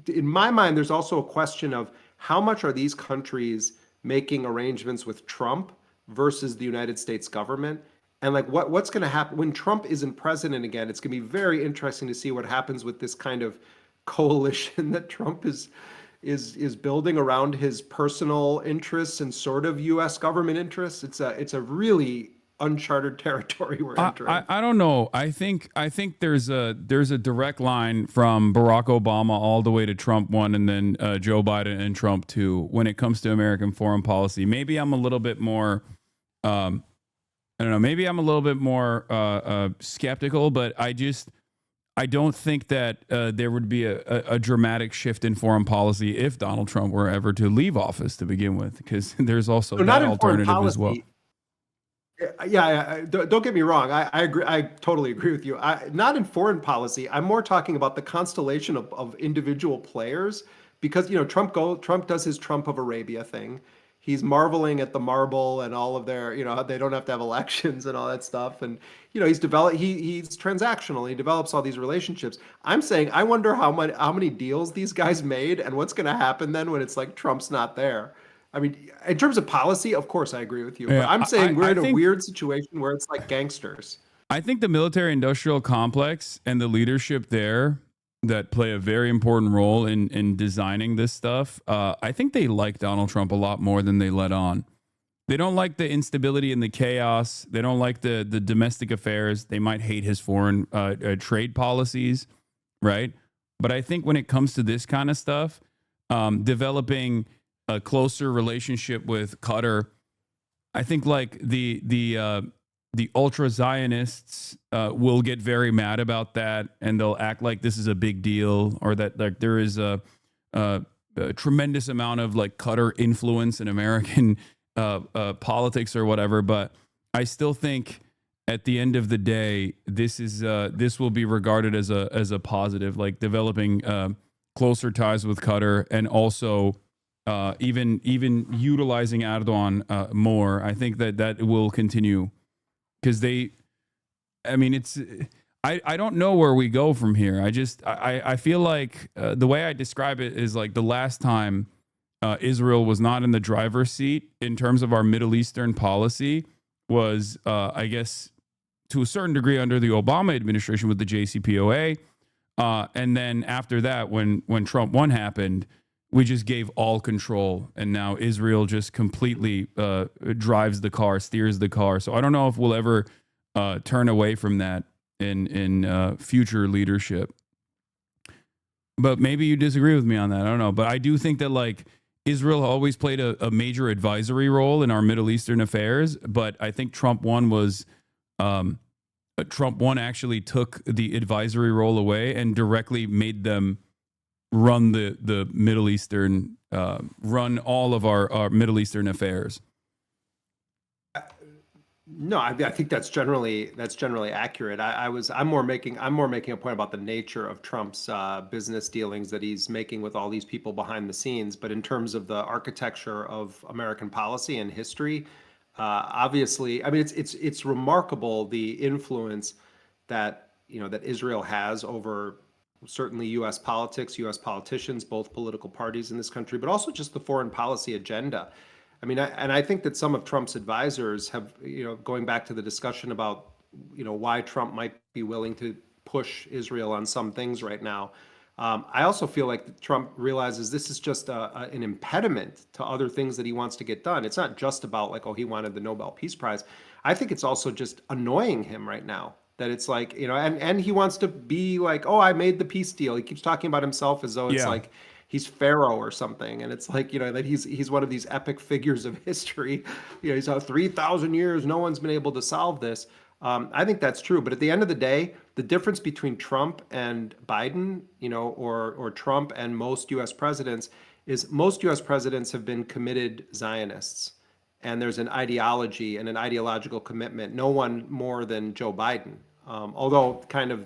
Speaker 2: in my mind, there's also a question of how much are these countries making arrangements with Trump versus the United States government? And like what's going to happen when Trump isn't president again? It's going to be very interesting to see what happens with this kind of coalition that Trump is building around his personal interests and sort of U.S. government interests. It's a really uncharted territory we're entering.
Speaker 1: I don't know. I think there's a direct line from Barack Obama all the way to Trump one, and then Joe Biden and Trump two when it comes to American foreign policy. Maybe I'm a little bit more. I don't know. Maybe I'm a little bit more skeptical, but I don't think that there would be a dramatic shift in foreign policy if Donald Trump were ever to leave office to begin with, because there's also
Speaker 2: So
Speaker 1: that
Speaker 2: not in foreign
Speaker 1: alternative as well.
Speaker 2: policy. Yeah, don't get me wrong. I agree. I totally agree with you. Not in foreign policy. I'm more talking about the constellation of individual players because Trump does his Trump of Arabia thing. He's marveling at the marble and all of their they don't have to have elections and all that stuff. And he's transactional. He develops all these relationships. I'm saying I wonder how many deals these guys made and what's going to happen then when it's like Trump's not there. I mean, in terms of policy, of course, I agree with you. But
Speaker 1: Yeah,
Speaker 2: I'm saying we're
Speaker 1: I
Speaker 2: in a
Speaker 1: think
Speaker 2: weird situation where it's like gangsters.
Speaker 1: I think the military industrial complex and the leadership there that play a very important role in designing this stuff, I think they like Donald Trump a lot more than they let on. They don't like the instability and the chaos. They don't like the domestic affairs. They might hate his foreign trade policies, right? But I think when it comes to this kind of stuff, developing a closer relationship with Qatar, I think like the ultra Zionists will get very mad about that, and they'll act like this is a big deal, or that like there is a tremendous amount of like Qatar influence in American politics or whatever. But I still think at the end of the day, this will be regarded as a positive, like developing closer ties with Qatar, and also even utilizing Erdogan more. I think that will continue because I mean, I don't know where we go from here. I feel like the way I describe it is like the last time Israel was not in the driver's seat in terms of our Middle Eastern policy was, I guess, to a certain degree under the Obama administration with the JCPOA. And then after that, when Trump 1 happened, we just gave all control. And now Israel just completely drives the car, steers the car. So I don't know if we'll ever turn away from that in future leadership. But maybe you disagree with me on that. I don't know. But I do think that like Israel always played a major advisory role in our Middle Eastern affairs. But I think Trump 1 was Trump 1 actually took the advisory role away and directly made them run the Middle Eastern, run all of our Middle Eastern affairs.
Speaker 2: No, I think that's generally accurate. I'm more making a point about the nature of Trump's business dealings that he's making with all these people behind the scenes. But in terms of the architecture of American policy and history, obviously, I mean, it's remarkable the influence that Israel has over certainly U.S. politics, U.S. politicians, both political parties in this country, but also just the foreign policy agenda. I mean, and I think that some of Trump's advisors have, going back to the discussion about, why Trump might be willing to push Israel on some things right now. I also feel like Trump realizes this is just an impediment to other things that he wants to get done. It's not just about like, oh, he wanted the Nobel Peace Prize. I think it's also just annoying him right now that it's like, and he wants to be like, oh, I made the peace deal. He keeps talking about himself as though it's
Speaker 1: Yeah.
Speaker 2: like he's Pharaoh or something. And it's like, that he's one of these epic figures of history. He's 3,000 years, no one's been able to solve this. I think that's true. But at the end of the day, the difference between Trump and Biden, or Trump and most US presidents is most US presidents have been committed Zionists. And there's an ideology and an ideological commitment. No one more than Joe Biden. Although kind of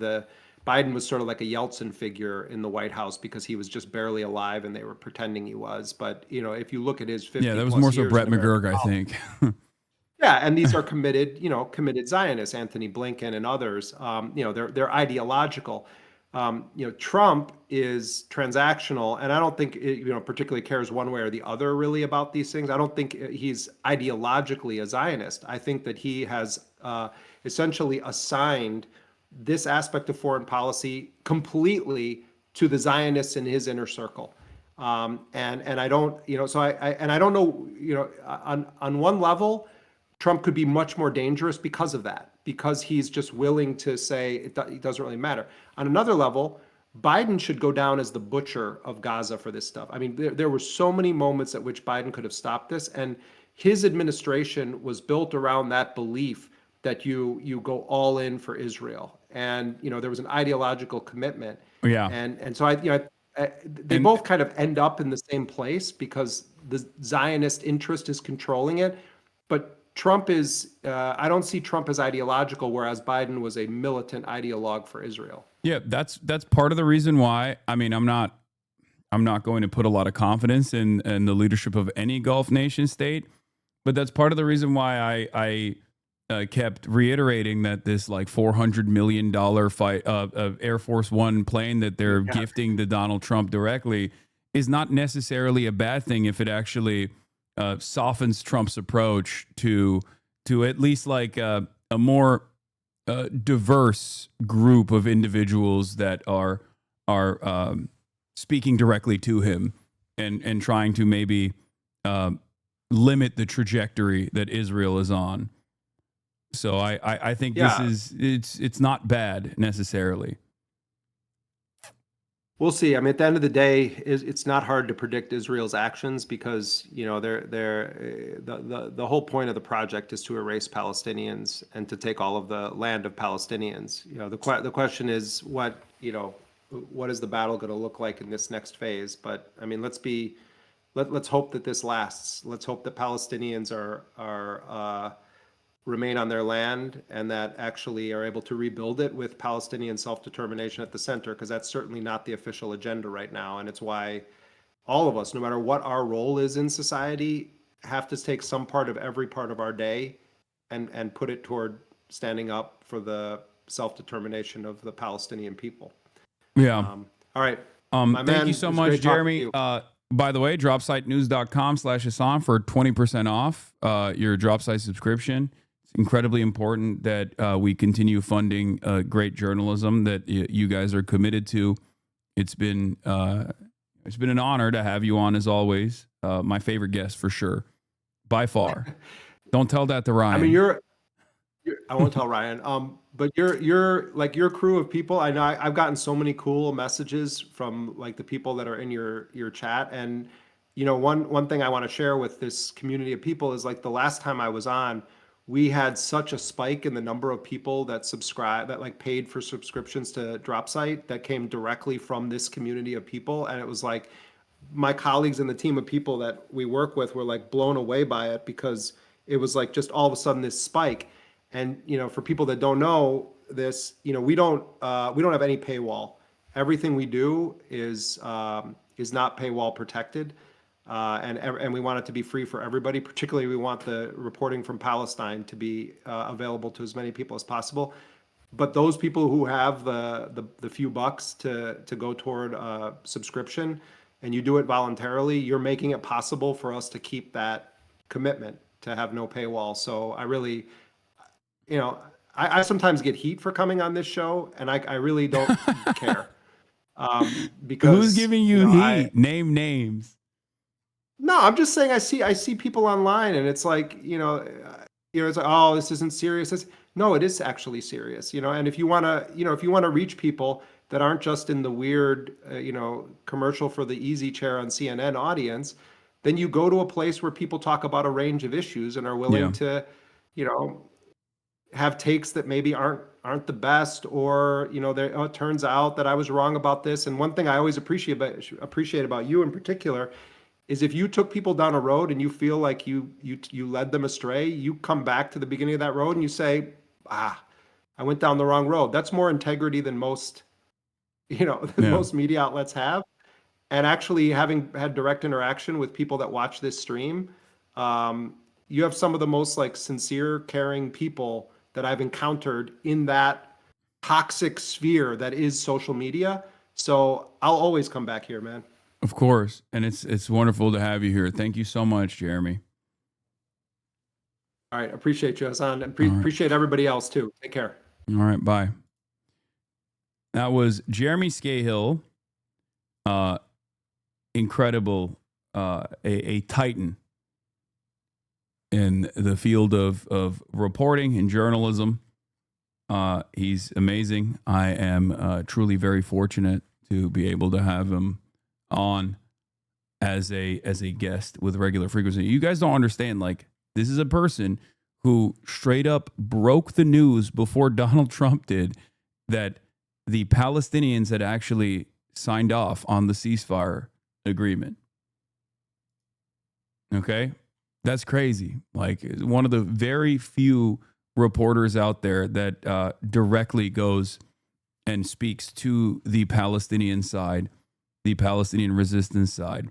Speaker 2: Biden was sort of like a Yeltsin figure in the White House because he was just barely alive and they were pretending he was. But if you look at his
Speaker 1: Yeah,
Speaker 2: 50
Speaker 1: that was
Speaker 2: plus
Speaker 1: more so
Speaker 2: years
Speaker 1: Brett
Speaker 2: in American
Speaker 1: McGurk, I
Speaker 2: politics,
Speaker 1: think.
Speaker 2: yeah, and these are committed Zionists, Anthony Blinken and others. They're ideological. Trump is transactional, and I don't think particularly cares one way or the other really about these things. I don't think he's ideologically a Zionist. I think that he has essentially assigned this aspect of foreign policy completely to the Zionists in his inner circle. And I don't, so I don't know, on one level, Trump could be much more dangerous because of that, because he's just willing to say it doesn't really matter. On another level, Biden should go down as the butcher of Gaza for this stuff. I mean, there were so many moments at which Biden could have stopped this, and his administration was built around that belief that you go all in for Israel, and there was an ideological commitment,
Speaker 1: Yeah.
Speaker 2: and so they
Speaker 1: And
Speaker 2: both kind of end up in the same place because the Zionist interest is controlling it, but Trump is, I don't see Trump as ideological, whereas Biden was a militant ideologue for Israel.
Speaker 1: yeah, that's part of the reason why. I mean, I'm not going to put a lot of confidence in the leadership of any Gulf nation state, but that's part of the reason why I kept reiterating that this like $400 million fight of Air Force One plane that they're
Speaker 2: Yeah.
Speaker 1: gifting to Donald Trump directly is not necessarily a bad thing if it actually softens Trump's approach to at least like a more diverse group of individuals that are speaking directly to him and trying to maybe limit the trajectory that Israel is on. So I think
Speaker 2: Yeah,
Speaker 1: it's not bad necessarily.
Speaker 2: we'll see. I mean, at the end of the day, it's not hard to predict Israel's actions because the whole point of the project is to erase Palestinians and to take all of the land of Palestinians. The question is what is the battle going to look like in this next phase? But I mean, let's hope that this lasts. Let's hope that Palestinians are remain on their land and that actually are able to rebuild it with Palestinian self-determination at the center, because that's certainly not the official agenda right now. And it's why all of us, no matter what our role is in society, have to take some part of every part of our day and put it toward standing up for the self-determination of the Palestinian people.
Speaker 1: Yeah.
Speaker 2: All right, my
Speaker 1: Thank
Speaker 2: man,
Speaker 1: you
Speaker 2: it
Speaker 1: so
Speaker 2: was
Speaker 1: much,
Speaker 2: great talking to
Speaker 1: Jeremy.
Speaker 2: you.
Speaker 1: By the way, dropsitenews.com/Hasan for 20% off your dropsite subscription. It's incredibly important that we continue funding great journalism that you guys are committed to. It's been an honor to have you on as always. My favorite guest for sure, by far. Don't tell that to
Speaker 2: I mean,
Speaker 1: Ryan.
Speaker 2: I won't tell Ryan. But you're like your crew of people. I know I've gotten so many cool messages from like the people that are in your chat. And one thing I want to share with this community of people is like the last time I was on, we had such a spike in the number of people that like paid for subscriptions to Dropsite that came directly from this community of people. And it was like my colleagues and the team of people that we work with were like blown away by it because it was like just all of a sudden this spike. And for people that don't know this, we don't have any paywall. Everything we do is not paywall protected, and we want it to be free for everybody. Particularly, we want the reporting from Palestine to be available to as many people as possible. But those people who have the few bucks to go toward a subscription, and you do it voluntarily, you're making it possible for us to keep that commitment to have no paywall. So I really, I sometimes get heat for coming on this show, and I really don't care. Because
Speaker 1: who's giving you heat? Name names.
Speaker 2: No, I'm just saying I see people online, and it's like, it's like, oh, this isn't serious. No, it is actually serious, and if you want to reach people that aren't just in the weird, commercial for the easy chair on CNN audience, then you go to a place where people talk about a range of issues and are willing to, have takes that maybe aren't the best, or it turns out that I was wrong about this. And one thing I always appreciate about you in particular is if you took people down a road and you feel like you led them astray, you come back to the beginning of that road and you say, I went down the wrong road. That's more integrity than most most media outlets have. And actually, having had direct interaction with people that watch this stream, you have some of the most sincere, caring people that I've encountered in that toxic sphere that is social media. So I'll always come back here, man.
Speaker 1: Of course. And it's wonderful to have you here. Thank you so much, Jeremy.
Speaker 2: All right. Appreciate you, Hasan. Appreciate everybody else too. Take care.
Speaker 1: All right. Bye. That was Jeremy Scahill. Incredible. A titan in the field of reporting and journalism. He's amazing. I am truly very fortunate to be able to have him on as a guest with regular frequency. You guys don't understand, this is a person who straight up broke the news before Donald Trump did that the Palestinians had actually signed off on the ceasefire agreement. Okay? That's crazy. One of the very few reporters out there that directly goes and speaks to the Palestinian side, the Palestinian resistance side.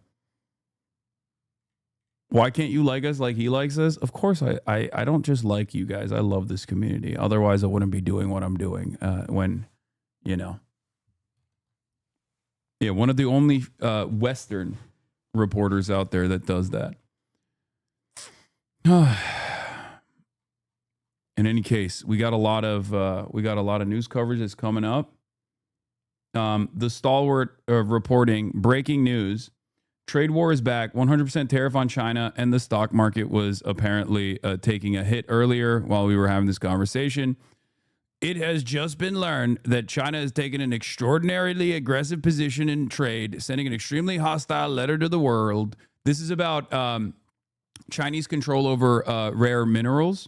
Speaker 1: Why can't you like us like he likes us? Of course, I don't just like you guys. I love this community. Otherwise, I wouldn't be doing what I'm doing one of the only Western reporters out there that does that. In any case, we got a lot of news coverage that's coming up. The stalwart of reporting, breaking news: trade war is back. 100% tariff on China, and the stock market was apparently taking a hit earlier while we were having this conversation. It has just been learned that China has taken an extraordinarily aggressive position in trade, sending an extremely hostile letter to the world. This is about Chinese control over rare minerals.